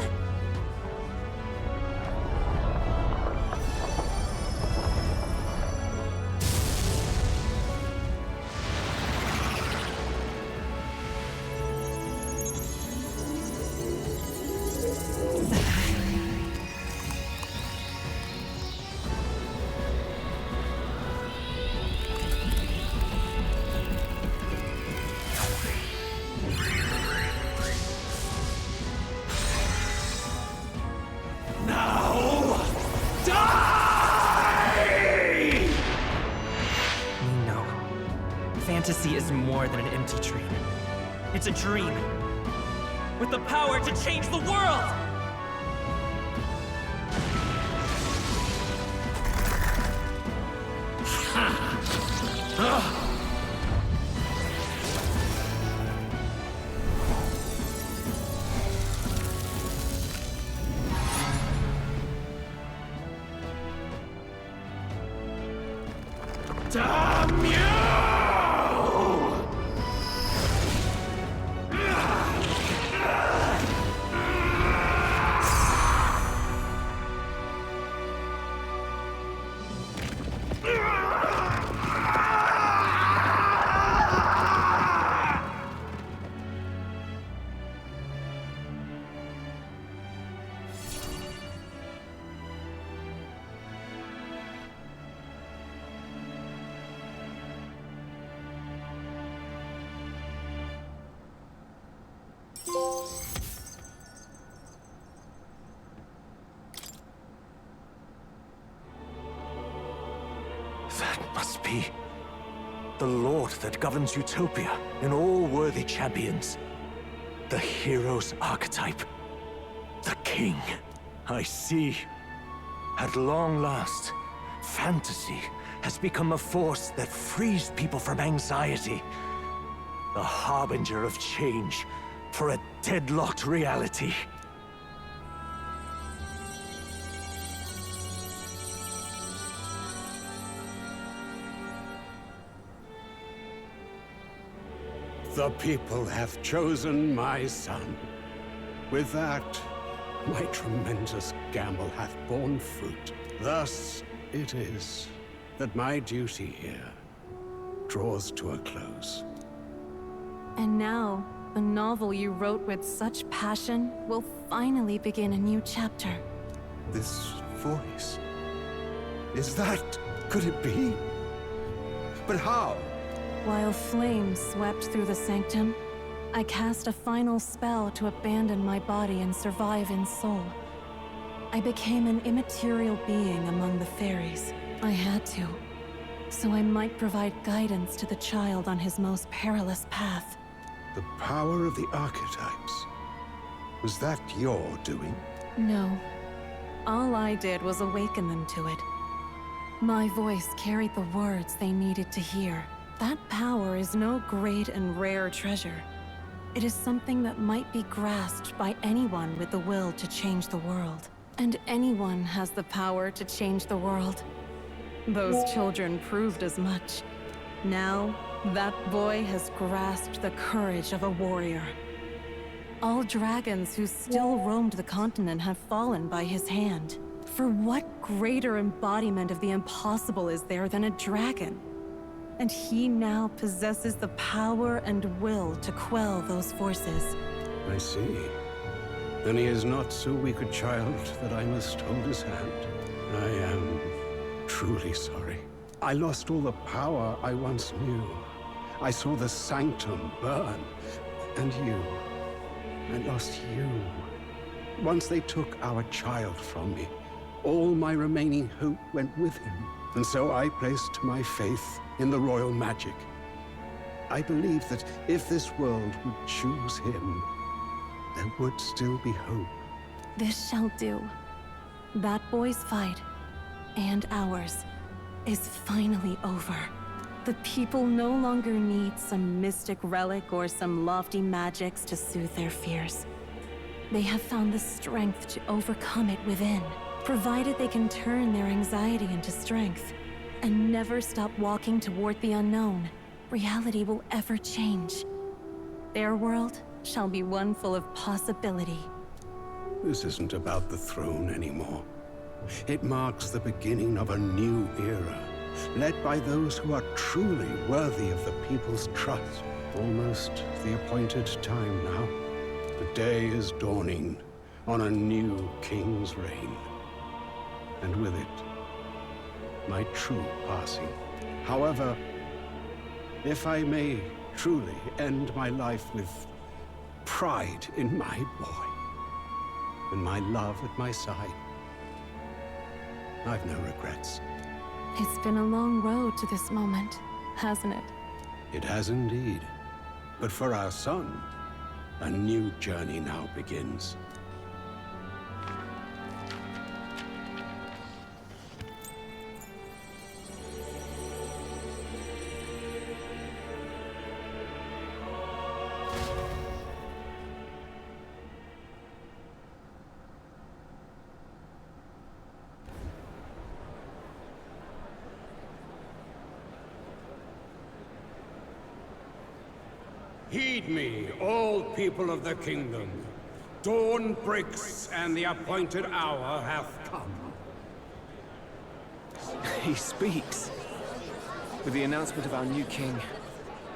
fantasy is more than an empty dream. It's a dream with the power to change the world! Damn you! That must be the Lord that governs Utopia in all worthy champions. The hero's archetype. The king. I see. At long last, fantasy has become a force that frees people from anxiety. The harbinger of change for a deadlocked reality. The people have chosen my son. With that, my tremendous gamble hath borne fruit. Thus it is that my duty here draws to a close. And now, the novel you wrote with such passion will finally begin a new chapter. This voice... could it be? But how? While flames swept through the sanctum, I cast a final spell to abandon my body and survive in soul. I became an immaterial being among the fairies. I had to, so I might provide guidance to the child on his most perilous path. The power of the archetypes. Was that your doing? No. All I did was awaken them to it. My voice carried the words they needed to hear. That power is no great and rare treasure. It is something that might be grasped by anyone with the will to change the world. And anyone has the power to change the world. Those children proved as much. Now, that boy has grasped the courage of a warrior. All dragons who still roamed the continent have fallen by his hand. For what greater embodiment of the impossible is there than a dragon? And he now possesses the power and will to quell those forces. I see. Then he is not so weak a child that I must hold his hand. I am truly sorry. I lost all the power I once knew. I saw the sanctum burn. And you. I lost you. Once they took our child from me, all my remaining hope went with him. And so I placed my faith in the royal magic. I believe that if this world would choose him, there would still be hope. This shall do. That boy's fight, and ours, is finally over. The people no longer need some mystic relic or some lofty magics to soothe their fears. They have found the strength to overcome it within, provided they can turn their anxiety into strength and never stop walking toward the unknown. Reality will ever change. Their world shall be one full of possibility. This isn't about the throne anymore. It marks the beginning of a new era, led by those who are truly worthy of the people's trust. Almost the appointed time now. The day is dawning on a new king's reign. And with it, my true passing. However, if I may truly end my life with pride in my boy, and my love at my side, I've no regrets. It's been a long road to this moment, hasn't it? It has indeed. But for our son, a new journey now begins. Heed me, all people of the kingdom. Dawn breaks, and the appointed hour hath come. He speaks. With the announcement of our new king,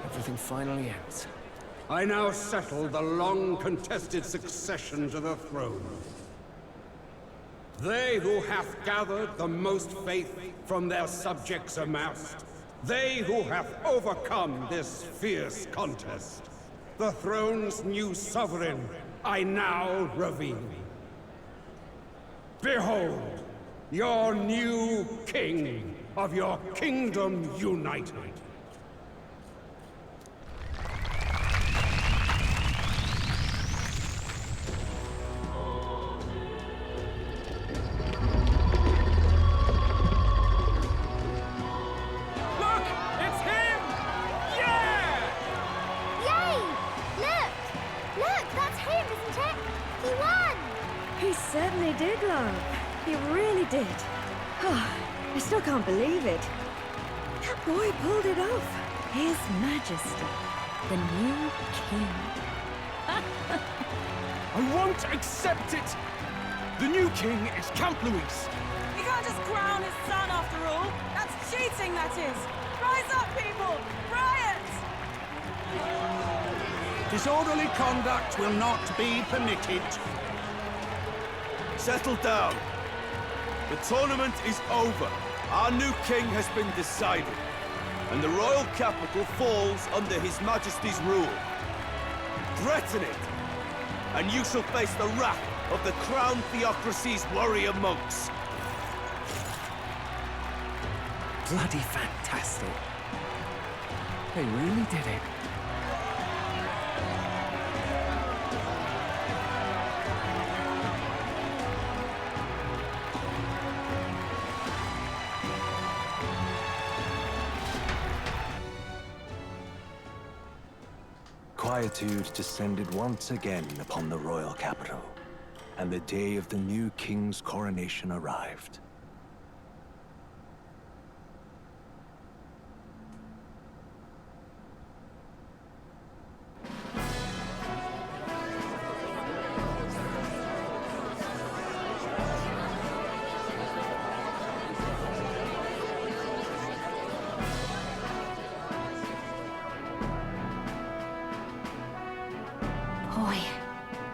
everything finally ends. I now settle the long-contested succession to the throne. They who hath gathered the most faith from their subjects amassed, they who have overcome this fierce contest, the throne's new sovereign, I now reveal. Behold, your new king of your kingdom united. Certainly did, love. He really did. Oh, I still can't believe it. That boy pulled it off. His Majesty, the new king. I won't accept it! The new king is Count Luis. He can't just crown his son after all. That's cheating, that is. Rise up, people! Riot! Disorderly conduct will not be permitted. Settle down. The tournament is over. Our new king has been decided, and the royal capital falls under His Majesty's rule. Threaten it, and you shall face the wrath of the crowned theocracy's warrior monks. Bloody fantastic. They really did it. Quietude descended once again upon the royal capital, and the day of the new king's coronation arrived.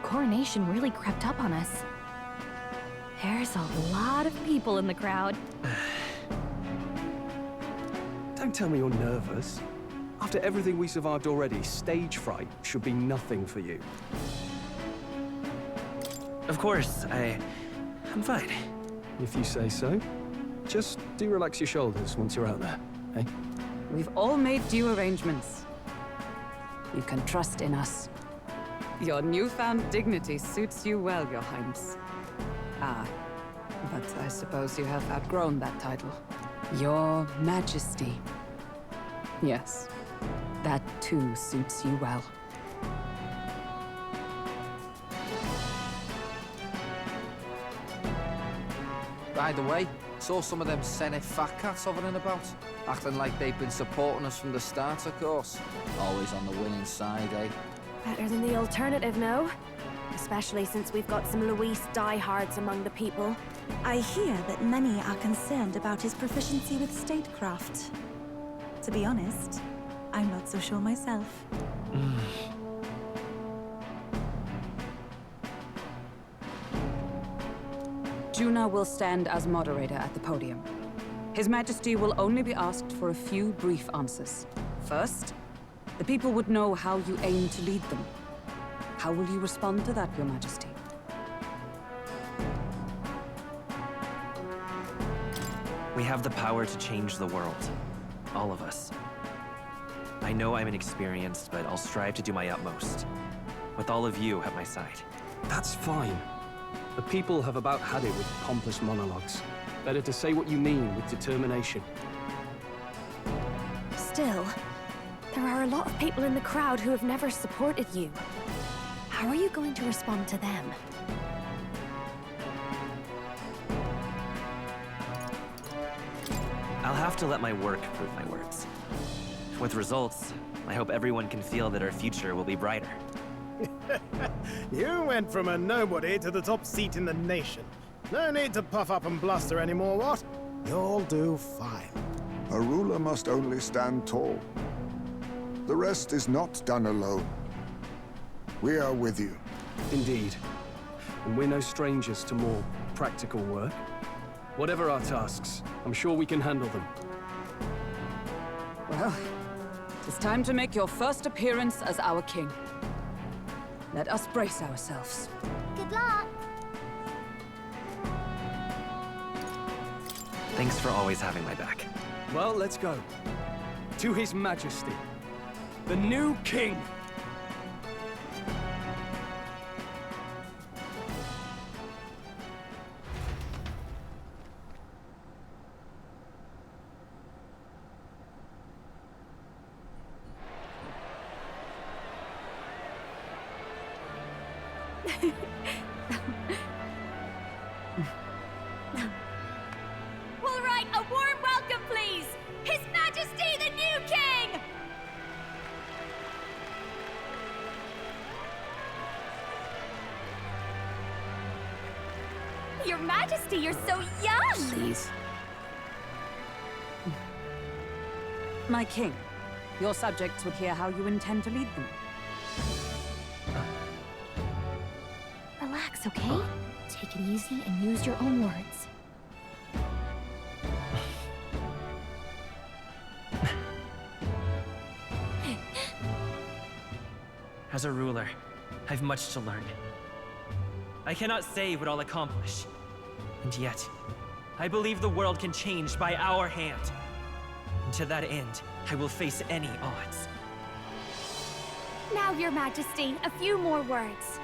Coronation really crept up on us. There's a lot of people in the crowd. Don't tell me you're nervous. After everything we survived already, stage fright should be nothing for you. Of course, I'm fine. If you say so. Just do relax your shoulders once you're out there, eh? We've all made due arrangements. You can trust in us. Your newfound dignity suits you well, Your Highness. Ah, but I suppose you have outgrown that title. Your Majesty. Yes, that too suits you well. By the way, saw some of them Senate fat cats hovering about, acting like they've been supporting us from the start, of course. Always on the winning side, eh? Better than the alternative, no? Especially since we've got some Luis diehards among the people. I hear that many are concerned about his proficiency with statecraft. To be honest, I'm not so sure myself. Juna will stand as moderator at the podium. His Majesty will only be asked for a few brief answers. First, the people would know how you aim to lead them. How will you respond to that, Your Majesty? We have the power to change the world. All of us. I I know I'm inexperienced, but I'll strive to do my utmost. With all of you at my side. That's fine. The people have about had it with pompous monologues. Better to say what you mean with determination. Still, there are a lot of people in the crowd who have never supported you. How are you going to respond to them? I'll have to let my work prove my words. With results, I hope everyone can feel that our future will be brighter. You went from a nobody to the top seat in the nation. No need to puff up and bluster anymore, what? You'll do fine. A ruler must only stand tall. The rest is not done alone. We are with you. Indeed. And we're no strangers to more practical work. Whatever our tasks, I'm sure we can handle them. Well, it's time to make your first appearance as our king. Let us brace ourselves. Good luck! Thanks for always having my back. Well, let's go. To His Majesty, the new king. All right, a warm welcome, please! His Majesty, the new king! Your Majesty, you're so young! Please. My king, your subjects would hear how you intend to lead them. Relax, okay? Take it easy and use your own words. As a ruler, I've much to learn. I cannot say what I'll accomplish. And yet, I believe the world can change by our hand. And to that end, I will face any odds. Now, Your Majesty, a few more words.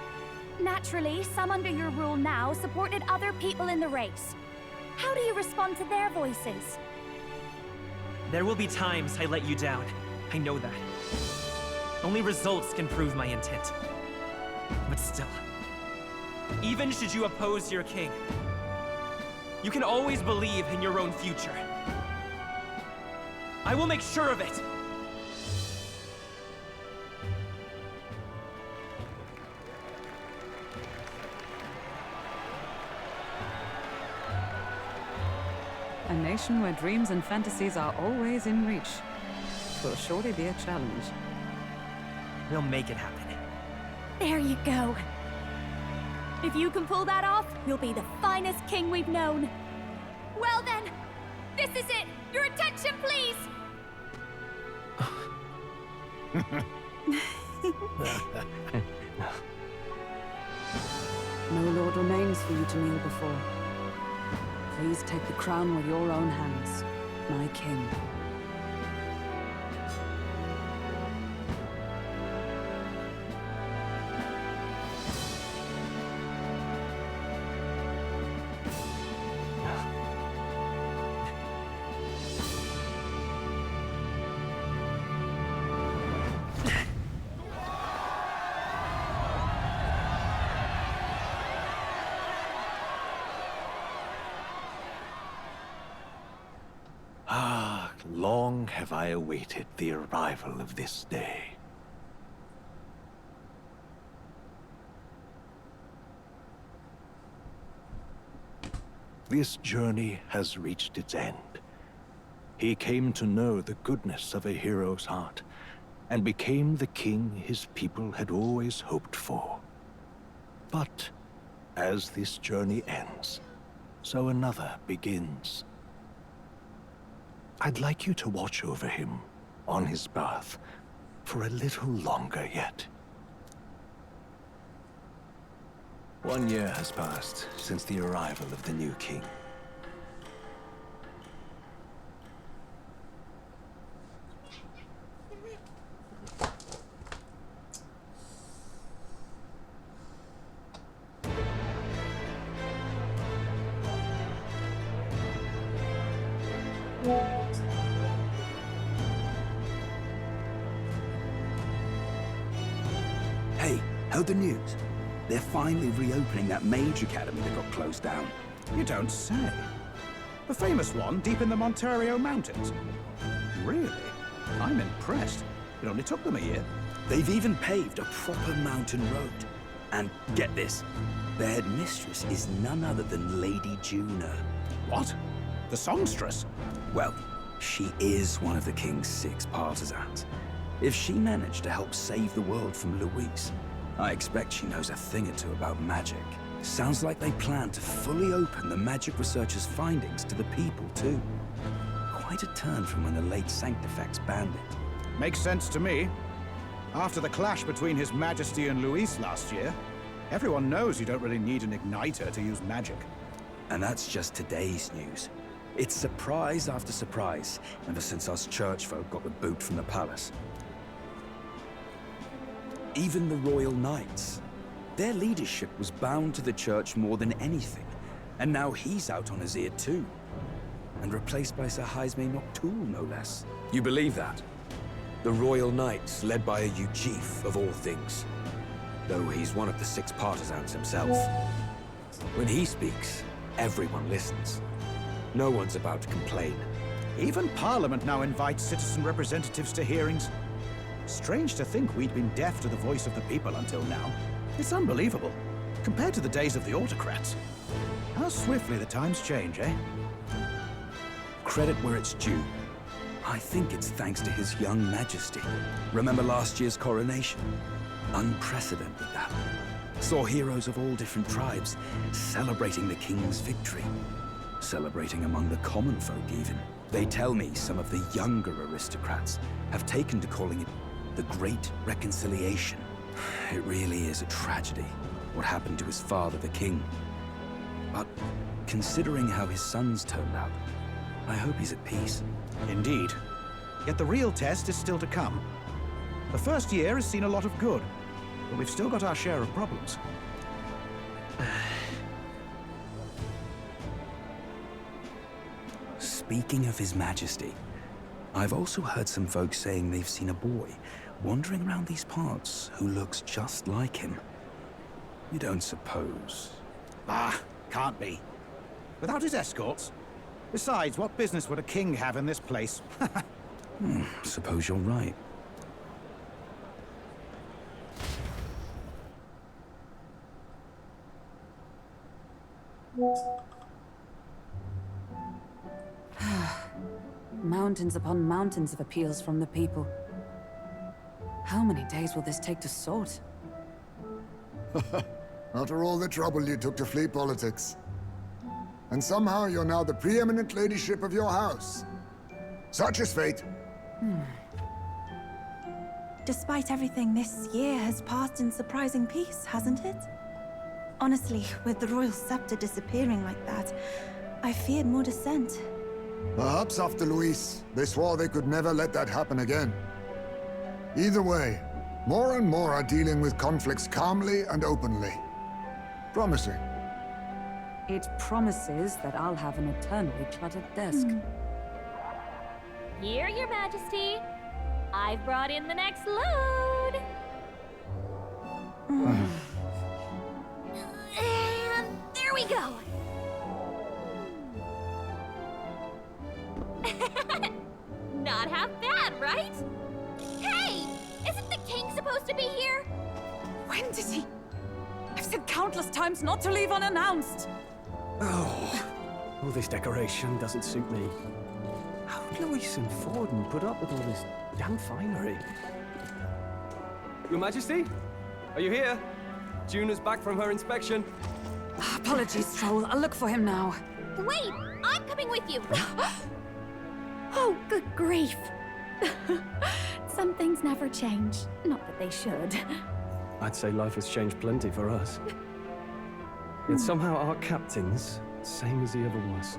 Naturally, some under your rule now supported other people in the race. How do you respond to their voices? There will be times I let you down. I know that. Only results can prove my intent. But still, even should you oppose your king, you can always believe in your own future. I will make sure of it! A nation where dreams and fantasies are always in reach. Will surely be a challenge. We'll make it happen. There you go. If you can pull that off, you'll be the finest king we've known. Well then, this is it. Your attention, please. No lord remains for you to kneel before. Please take the crown with your own hands, my king. Long have I awaited the arrival of this day. This journey has reached its end. He came to know the goodness of a hero's heart, and became the king his people had always hoped for. But as this journey ends, so another begins. I'd like you to watch over him on his path for a little longer yet. 1 year has passed since the arrival of the new king. Hey, heard the news? They're finally reopening that mage academy that got closed down. You don't say. The famous one deep in the Montario Mountains. Really? I'm impressed. It only took them a year. They've even paved a proper mountain road. And get this, their headmistress is none other than Lady Juna. What? The songstress? Well, she is one of the king's 6 partisans. If she managed to help save the world from Luis, I expect she knows a thing or two about magic. Sounds like they plan to fully open the magic researchers' findings to the people, too. Quite a turn from when the late Sanctifex banned it. Makes sense to me. After the clash between His Majesty and Luis last year, everyone knows you don't really need an igniter to use magic. And that's just today's news. It's surprise after surprise, ever since us church folk got the boot from the palace. Even the Royal Knights. Their leadership was bound to the church more than anything, and now he's out on his ear too. And replaced by Sir Jaime Noctul, no less. You believe that? The Royal Knights, led by a Uchief, of all things. Though he's one of the 6 partisans himself. When he speaks, everyone listens. No one's about to complain. Even Parliament now invites citizen representatives to hearings. Strange to think we'd been deaf to the voice of the people until now. It's unbelievable, compared to the days of the autocrats. How swiftly the times change, eh? Credit where it's due. I think it's thanks to His young majesty. Remember last year's coronation? Unprecedented, that. Saw heroes of all different tribes celebrating the king's victory. Celebrating among the common folk, even. They tell me some of the younger aristocrats have taken to calling it the Great Reconciliation. It really is a tragedy, what happened to his father, the king. But considering how his sons turned out, I hope he's at peace. Indeed. Yet the real test is still to come. The first year has seen a lot of good, but we've still got our share of problems. Speaking of His Majesty, I've also heard some folks saying they've seen a boy wandering around these parts who looks just like him. You don't suppose? Ah, can't be. Without his escorts? Besides, what business would a king have in this place? Suppose you're right. Mountains upon mountains of appeals from the people. How many days will this take to sort? After all the trouble you took to flee politics. And somehow you're now the preeminent ladyship of your house. Such is fate. Despite everything, this year has passed in surprising peace, hasn't it? Honestly, with the royal scepter disappearing like that, I feared more dissent. Perhaps after Luis, they swore they could never let that happen again. Either way, more and more are dealing with conflicts calmly and openly. Promising. It promises that I'll have an eternally cluttered desk. Here, Your Majesty. I've brought in the next load. And there we go. Not half bad, right? Hey! Isn't the king supposed to be here? When did he? I've said countless times not to leave unannounced. Oh, all this decoration doesn't suit me. How would Luis and Forden put up with all this damn finery? Your Majesty? Are you here? Juna's back from her inspection. Apologies, Troll. I'll look for him now. Wait! I'm coming with you! Oh, good grief. Some things never change. Not that they should. I'd say life has changed plenty for us. Yet somehow our captain's same as he ever was.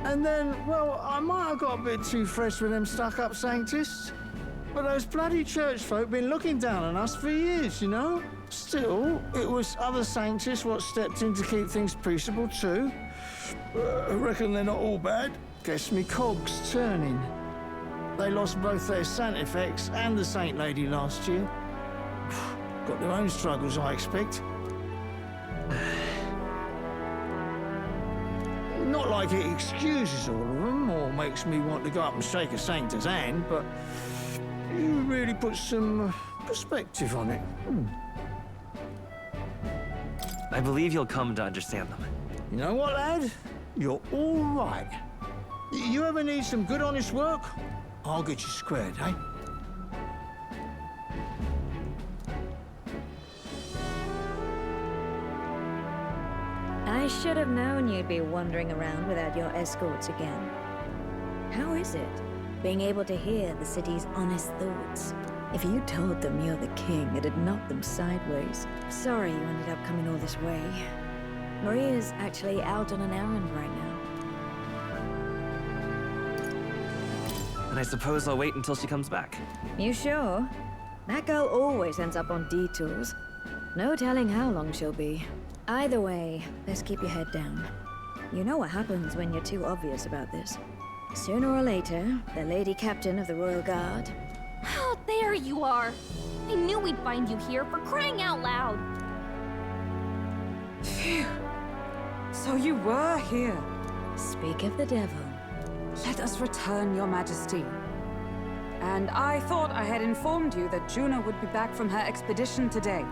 And then, well, I might have got a bit too fresh with them stuck-up sanctists. But those bloody church folk been looking down on us for years, you know? Still, it was other sanctists what stepped in to keep things peaceable too. I reckon they're not all bad. Guess me cogs turning. They lost both their Santifex and the Saint Lady last year. Got their own struggles, I expect. Not like it excuses all of them or makes me want to go up and shake a sanctor's hand, but you really put some perspective on it. I believe you'll come to understand them. You know what, lad? You're all right. You ever need some good, honest work? I'll get you squared, eh? I should have known you'd be wandering around without your escorts again. How is it, being able to hear the city's honest thoughts? If you told them you're the king, it'd knock them sideways. Sorry you ended up coming all this way. Maria's actually out on an errand right now. And I suppose I'll wait until she comes back. You sure? That girl always ends up on detours. No telling how long she'll be. Either way, let's keep your head down. You know what happens when you're too obvious about this. Sooner or later, the Lady Captain of the Royal Guard... Oh, there you are! I knew we'd find you here, for crying out loud! Phew. So you were here. Speak of the devil. Let us return, Your Majesty. And I thought I had informed you that Juno would be back from her expedition today.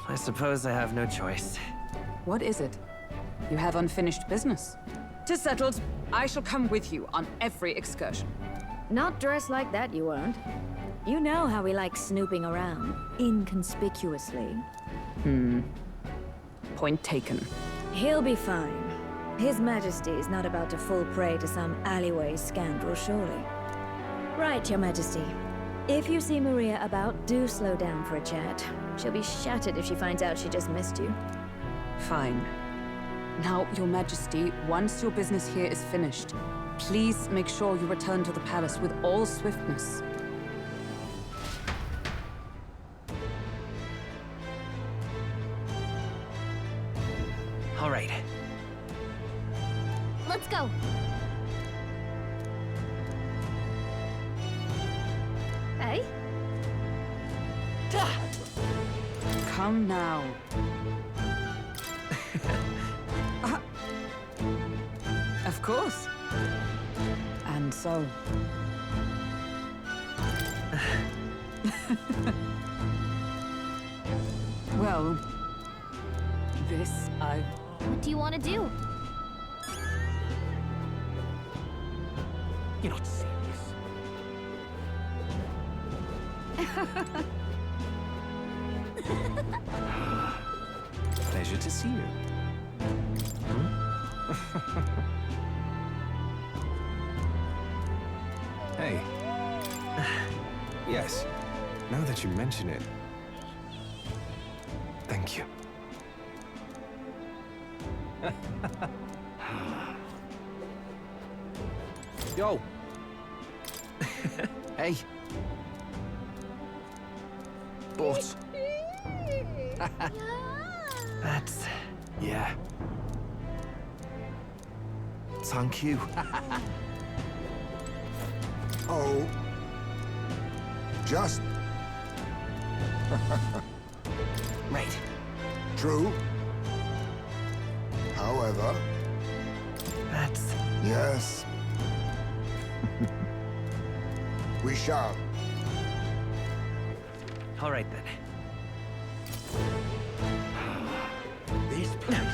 I suppose I have no choice. What is it? You have unfinished business. 'Tis settled. I shall come with you on every excursion. Not dressed like that, you won't. You know how we like snooping around, inconspicuously. Point taken. He'll be fine. His Majesty is not about to fall prey to some alleyway scandal, surely. Right, Your Majesty. If you see Maria about, do slow down for a chat. She'll be shattered if she finds out she just missed you. Fine. Now, Your Majesty, once your business here is finished, please make sure you return to the palace with all swiftness. All right. Let's go! Hey? Come now. Of course. And so... Well... This, What do you want to do? You're not serious. Pleasure to see you. Hey. Yes. Now that you mention it. Thank you. Yo. Hey. But... That's... Yeah. Thank you. Oh. Just... Right. True. However... That's... Yes. We shall. All right, then. These places.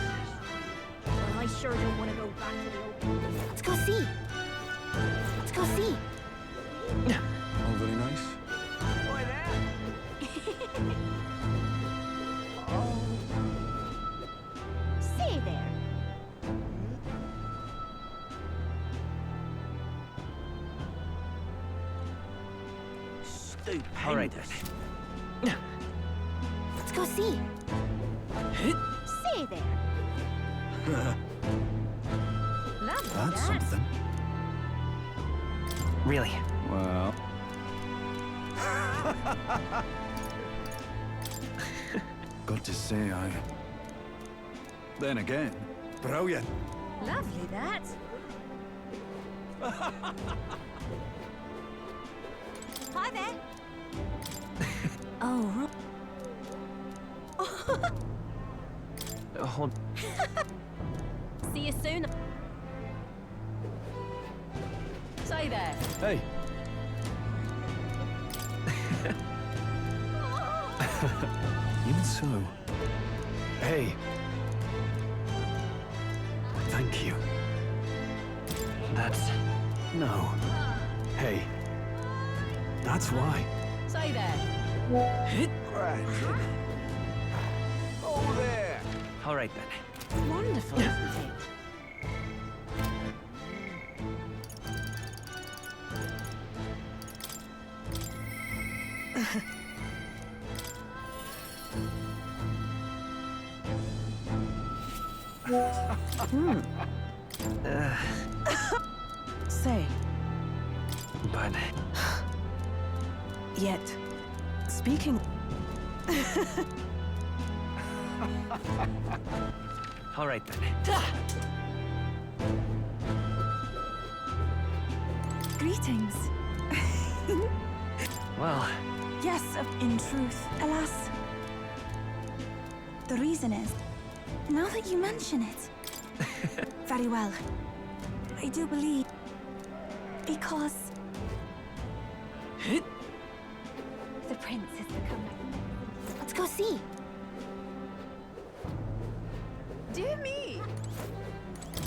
Well, I sure don't want to go back to the open. Let's go see! Let's go see! Oh, very nice. Boy, there! Oh. Say there! Stupendous. All right, then. Let's go see! Say there! That's something. Really? Well... Got to say, Then again, brilliant. Lovely, that. Hi there. Oh, Hold... See you soon. Say there. Hey. Even so. Hey. Thank you. That's... No. Hey. That's why. Say there. Oh, there! All right, then. Wonderful, isn't it? Say, But... yet, speaking... All right, then. Greetings. Well... Yes, in truth, alas. The reason is, now that you mention it... Very well. I do believe... Because... the prince is the comeback. Let's go see. Dear me.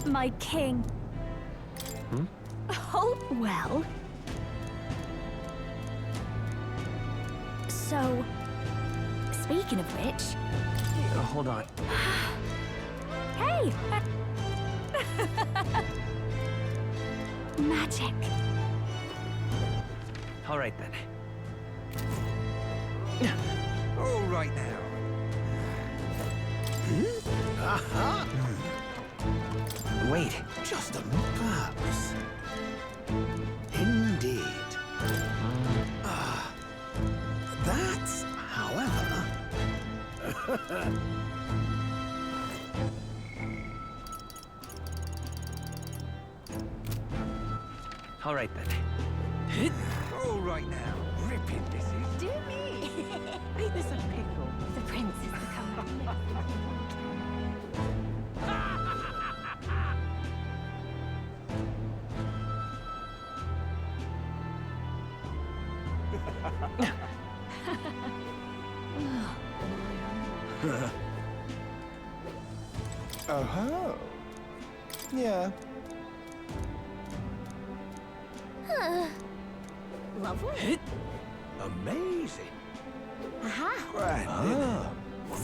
My king. Oh, well. So, speaking of which... Hold on. Hey! Magic. All right, then. All right now. Aha! Wait. Just a look, perhaps. Indeed. That, however... All right, then. All right now. Ripping this is. Dear me. Ain't this a pickle? The prince is the comeback. Oh-ho. Yeah. Lovely. Amazing. Aha. Grand.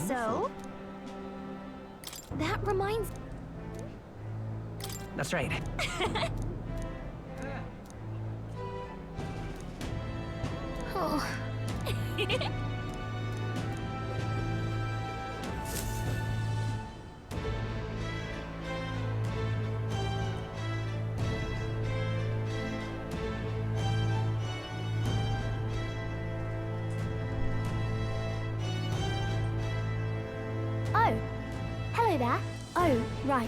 So, that reminds... That's right. Oh. Oh, hello there. Oh, right.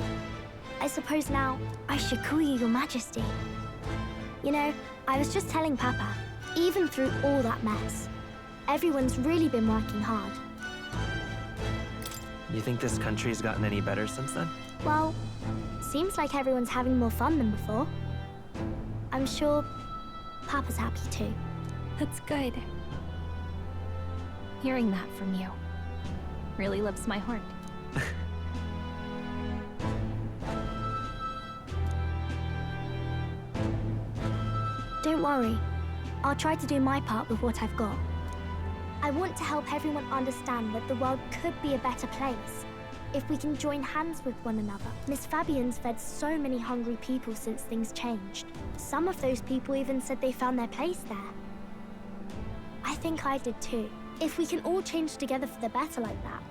I suppose now I should call you Your Majesty. You know, I was just telling Papa, even through all that mess, everyone's really been working hard. You think this country's gotten any better since then? Well, seems like everyone's having more fun than before. I'm sure Papa's happy too. That's good. Hearing that from you really lifts my heart. Don't worry. I'll try to do my part with what I've got. I want to help everyone understand that the world could be a better place if we can join hands with one another. Miss Fabian's fed so many hungry people since things changed. Some of those people even said they found their place there. I think I did too. If we can all change together for the better like that,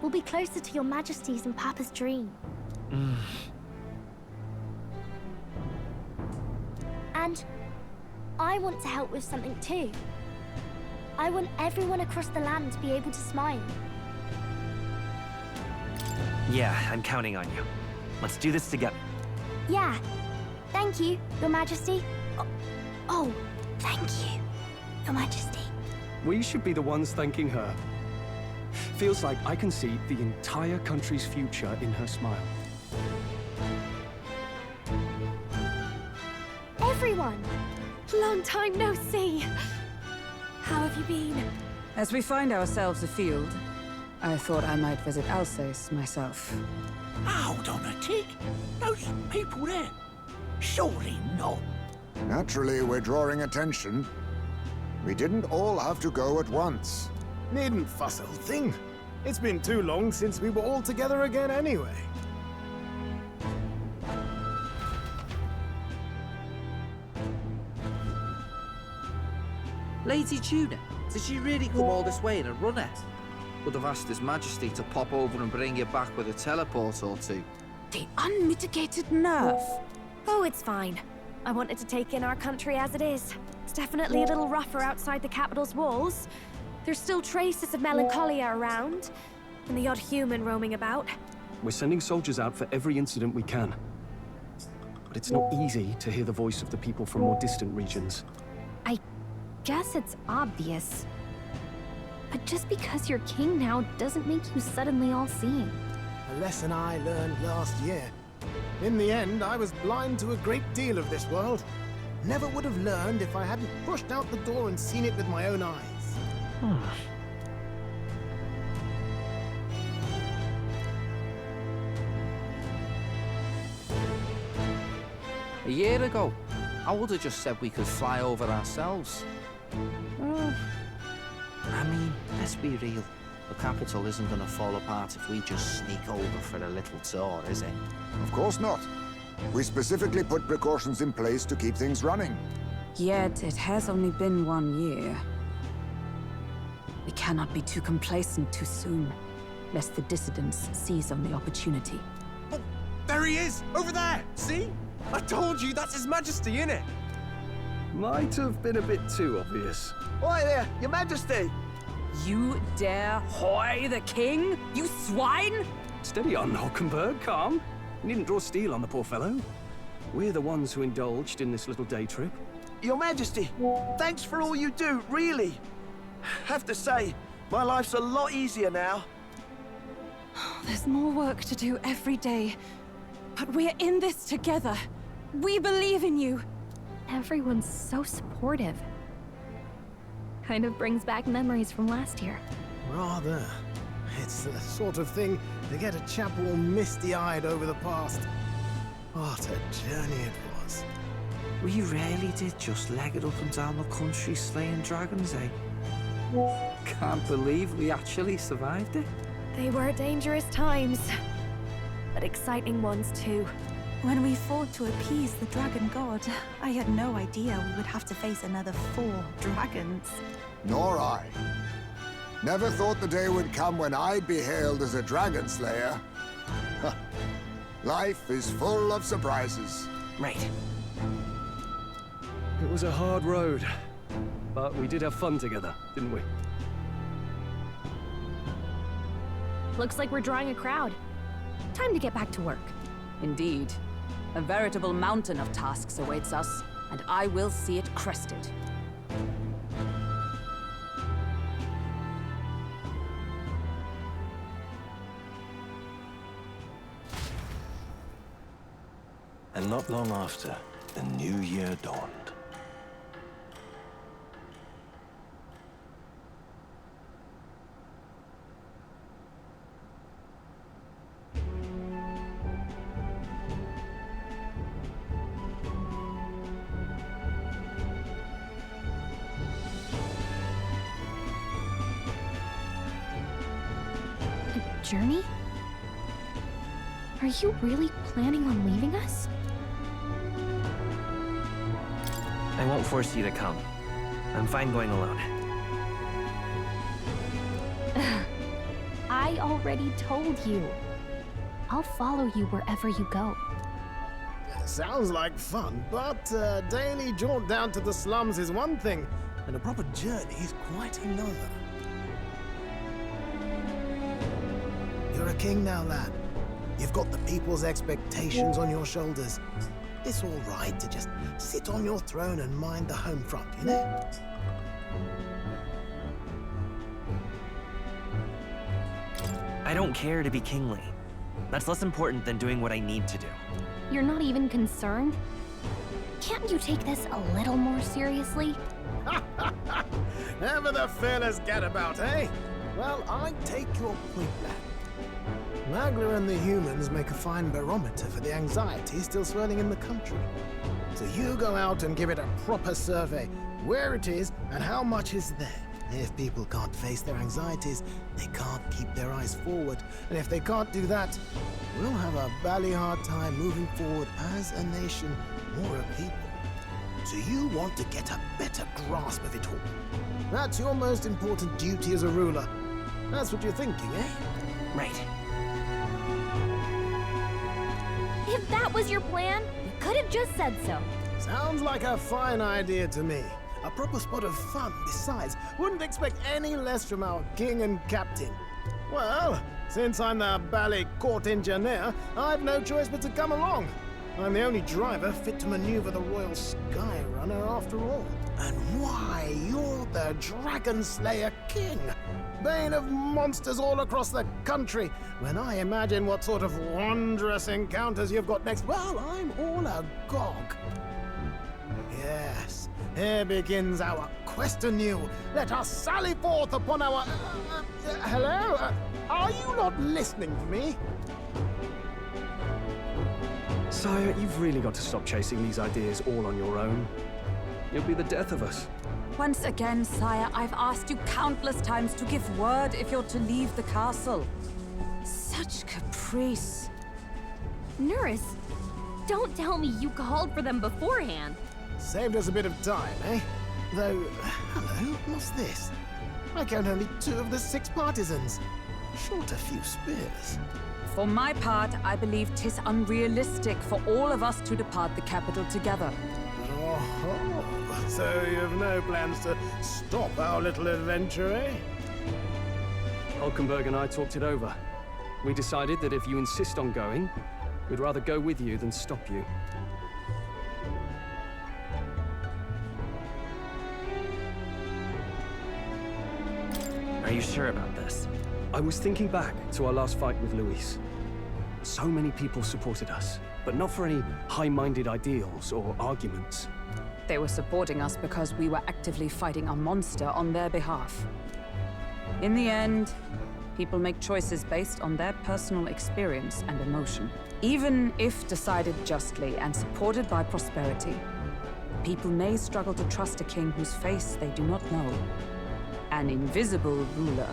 we'll be closer to Your Majesty's and Papa's dream. And I want to help with something too. I want everyone across the land to be able to smile. Yeah, I'm counting on you. Let's do this together. Yeah. Thank you, Your Majesty. Oh, thank you, Your Majesty. We should be the ones thanking her. Feels like I can see the entire country's future in her smile. Everyone! Long time no see. How have you been? As we find ourselves afield, I thought I might visit Alsace myself. Hold on a tick. Those people there. Surely not. Naturally, we're drawing attention. We didn't all have to go at once. Needn't fuss, old thing. It's been too long since we were all together again anyway. Lady Tuna, did she really come all this way in a runette? Would have asked His Majesty to pop over and bring you back with a teleport or two. The unmitigated nerve. Oh, it's fine. I wanted to take in our country as it is. It's definitely a little rougher outside the capital's walls. There's still traces of melancholia around, and the odd human roaming about. We're sending soldiers out for every incident we can. But it's not easy to hear the voice of the people from more distant regions. I guess it's obvious. But just because you're king now doesn't make you suddenly all-seeing. A lesson I learned last year. In the end, I was blind to a great deal of this world. Never would have learned if I hadn't pushed out the door and seen it with my own eyes. A year ago, I would have just said we could fly over ourselves. I mean, let's be real. The capital isn't going to fall apart if we just sneak over for a little tour, is it? Of course not. We specifically put precautions in place to keep things running. Yet it has only been 1 year. We cannot be too complacent too soon, lest the dissidents seize on the opportunity. Oh, there he is! Over there! See? I told you, that's His Majesty, innit? Might have been a bit too obvious. Oi there, Your Majesty! You dare hoy the king? You swine! Steady on, Hockenberg, calm. You needn't draw steel on the poor fellow. We're the ones who indulged in this little day trip. Your Majesty, thanks for all you do, really. Have to say, my life's a lot easier now. There's more work to do every day. But we're in this together. We believe in you. Everyone's so supportive. Kind of brings back memories from last year. Rather. It's the sort of thing to get a chap all misty-eyed over the past. What a journey it was. We really did just leg it up and down the country slaying dragons, eh? Can't believe we actually survived it. They were dangerous times, but exciting ones too. When we fought to appease the dragon god, I had no idea we would have to face another 4 dragons. Nor I. Never thought the day would come when I'd be hailed as a dragon slayer. Life is full of surprises. Right. It was a hard road, but we did have fun together, didn't we? Looks like we're drawing a crowd. Time to get back to work. Indeed. A veritable mountain of tasks awaits us, and I will see it crested. And not long after, the new year dawned. Journey? Are you really planning on leaving us? I won't force you to come. I'm fine going alone. I already told you. I'll follow you wherever you go. Sounds like fun, but a daily jaunt down to the slums is one thing, and a proper journey is quite another. You're a king now, lad. You've got the people's expectations on your shoulders. It's all right to just sit on your throne and mind the home front, you know? I don't care to be kingly. That's less important than doing what I need to do. You're not even concerned? Can't you take this a little more seriously? Ever the fearless gadabout, eh? Well, I take your point, lad. Magla and the humans make a fine barometer for the anxiety still swirling in the country. So you go out and give it a proper survey, where it is and how much is there. If people can't face their anxieties, they can't keep their eyes forward. And if they can't do that, we'll have a bally hard time moving forward as a nation or a people. So you want to get a better grasp of it all. That's your most important duty as a ruler. That's what you're thinking, eh? Right. If that was your plan, you could have just said so. Sounds like a fine idea to me. A proper spot of fun, besides. Wouldn't expect any less from our king and captain. Well, since I'm the bally court engineer, I've no choice but to come along. I'm the only driver fit to maneuver the Royal Skyrunner after all. And why, you're the Dragon Slayer King, bane of monsters all across the country. When I imagine what sort of wondrous encounters you've got next, well, I'm all agog. Yes, here begins our quest anew. Let us sally forth upon our... hello? Are you not listening to me? Sire, you've really got to stop chasing these ideas all on your own. You'll be the death of us. Once again, sire, I've asked you countless times to give word if you're to leave the castle. Such caprice. Nurse, don't tell me you called for them beforehand. Saved us a bit of time, eh? Though, hello, what's this? I count only 2 of the 6 partisans. Short a few spears. For my part, I believe 'tis unrealistic for all of us to depart the capital together. Oh, so you have no plans to stop our little adventure, eh? Hulkenberg and I talked it over. We decided that if you insist on going, we'd rather go with you than stop you. Are you sure about this? I was thinking back to our last fight with Luis. So many people supported us, but not for any high-minded ideals or arguments. They were supporting us because we were actively fighting a monster on their behalf. In the end, people make choices based on their personal experience and emotion. Even if decided justly and supported by prosperity, people may struggle to trust a king whose face they do not know. An invisible ruler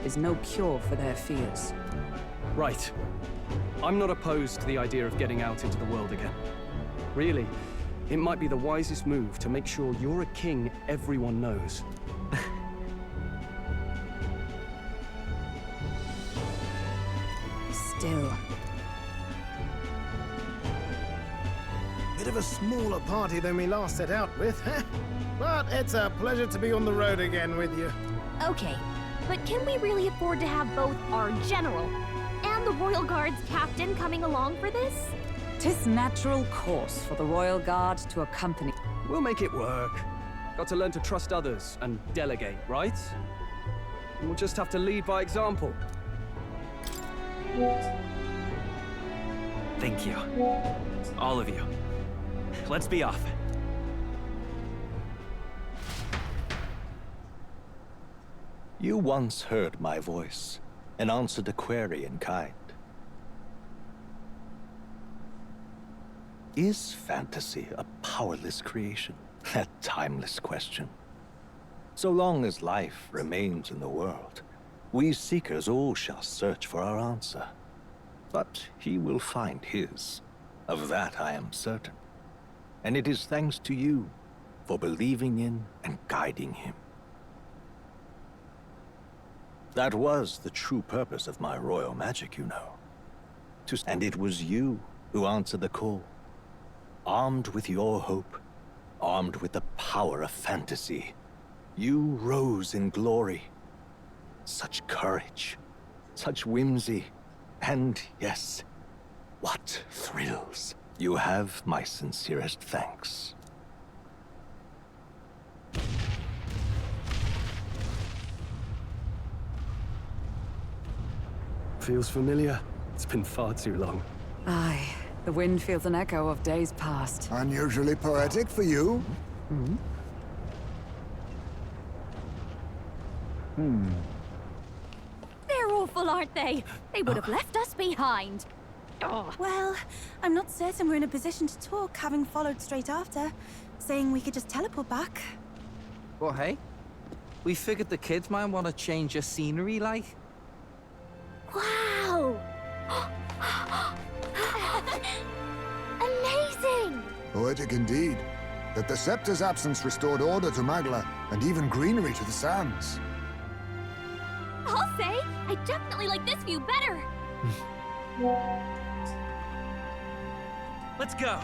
is no cure for their fears. Right. I'm not opposed to the idea of getting out into the world again. Really, it might be the wisest move to make sure you're a king everyone knows. Still. Bit of a smaller party than we last set out with, huh? But it's a pleasure to be on the road again with you. Okay, but can we really afford to have both our general and the Royal Guard's captain coming along for this? 'Tis natural course for the Royal Guard to accompany. We'll make it work. Got to learn to trust others and delegate, right? And we'll just have to lead by example. Thank you. All of you. Let's be off. You once heard my voice and answered a query in kind. Is fantasy a powerless creation? A timeless question. So long as life remains in the world, we seekers all shall search for our answer. But he will find his. Of that I am certain. And it is thanks to you for believing in and guiding him. That was the true purpose of my royal magic, you know. And it was you who answered the call. Armed with your hope, armed with the power of fantasy, you rose in glory. Such courage, such whimsy, and yes, what thrills. You have my sincerest thanks. Feels familiar. It's been far too long. Aye, the wind feels an echo of days past. Unusually poetic for you. They're awful, aren't they? They would have left us behind. Well, I'm not certain we're in a position to talk, having followed straight after, saying we could just teleport back. Well, hey, we figured the kids might want to change your scenery, like. Wow! Amazing! Poetic indeed. That the scepter's absence restored order to Magla, and even greenery to the sands. I'll say, I definitely like this view better. Let's go.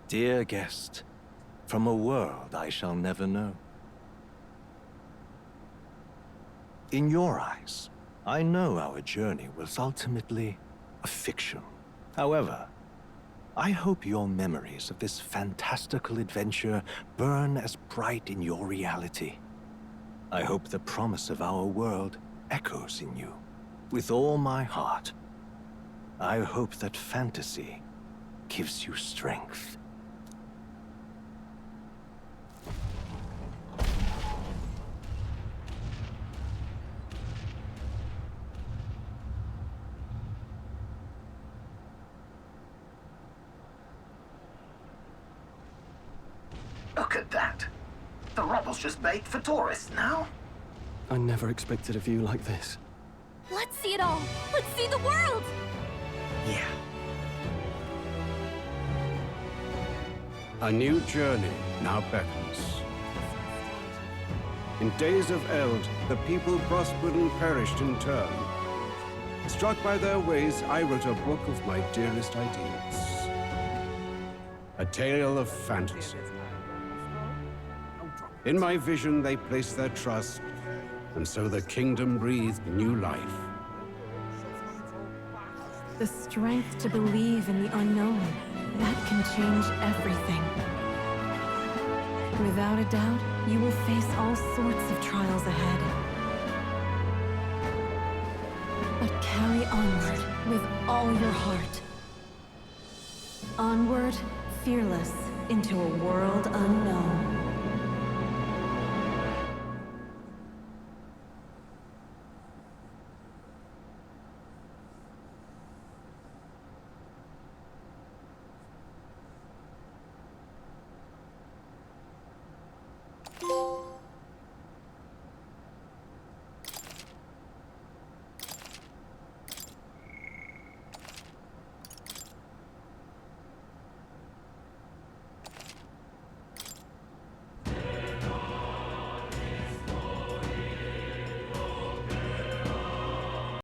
Dear guest, from a world I shall never know. In your eyes, I know our journey was ultimately a fiction. However, I hope your memories of this fantastical adventure burn as bright in your reality. I hope the promise of our world echoes in you. With all my heart, I hope that fantasy gives you strength. Look at that. The rubble's just made for tourists now. I never expected a view like this. Let's see it all! Let's see the world! Yeah. A new journey now beckons. In days of Eld, the people prospered and perished in turn. Struck by their ways, I wrote a book of my dearest ideals. A tale of fantasy. In my vision, they placed their trust, and so the kingdom breathed new life. The strength to believe in the unknown, that can change everything. Without a doubt, you will face all sorts of trials ahead. But carry onward with all your heart. Onward, fearless, into a world unknown.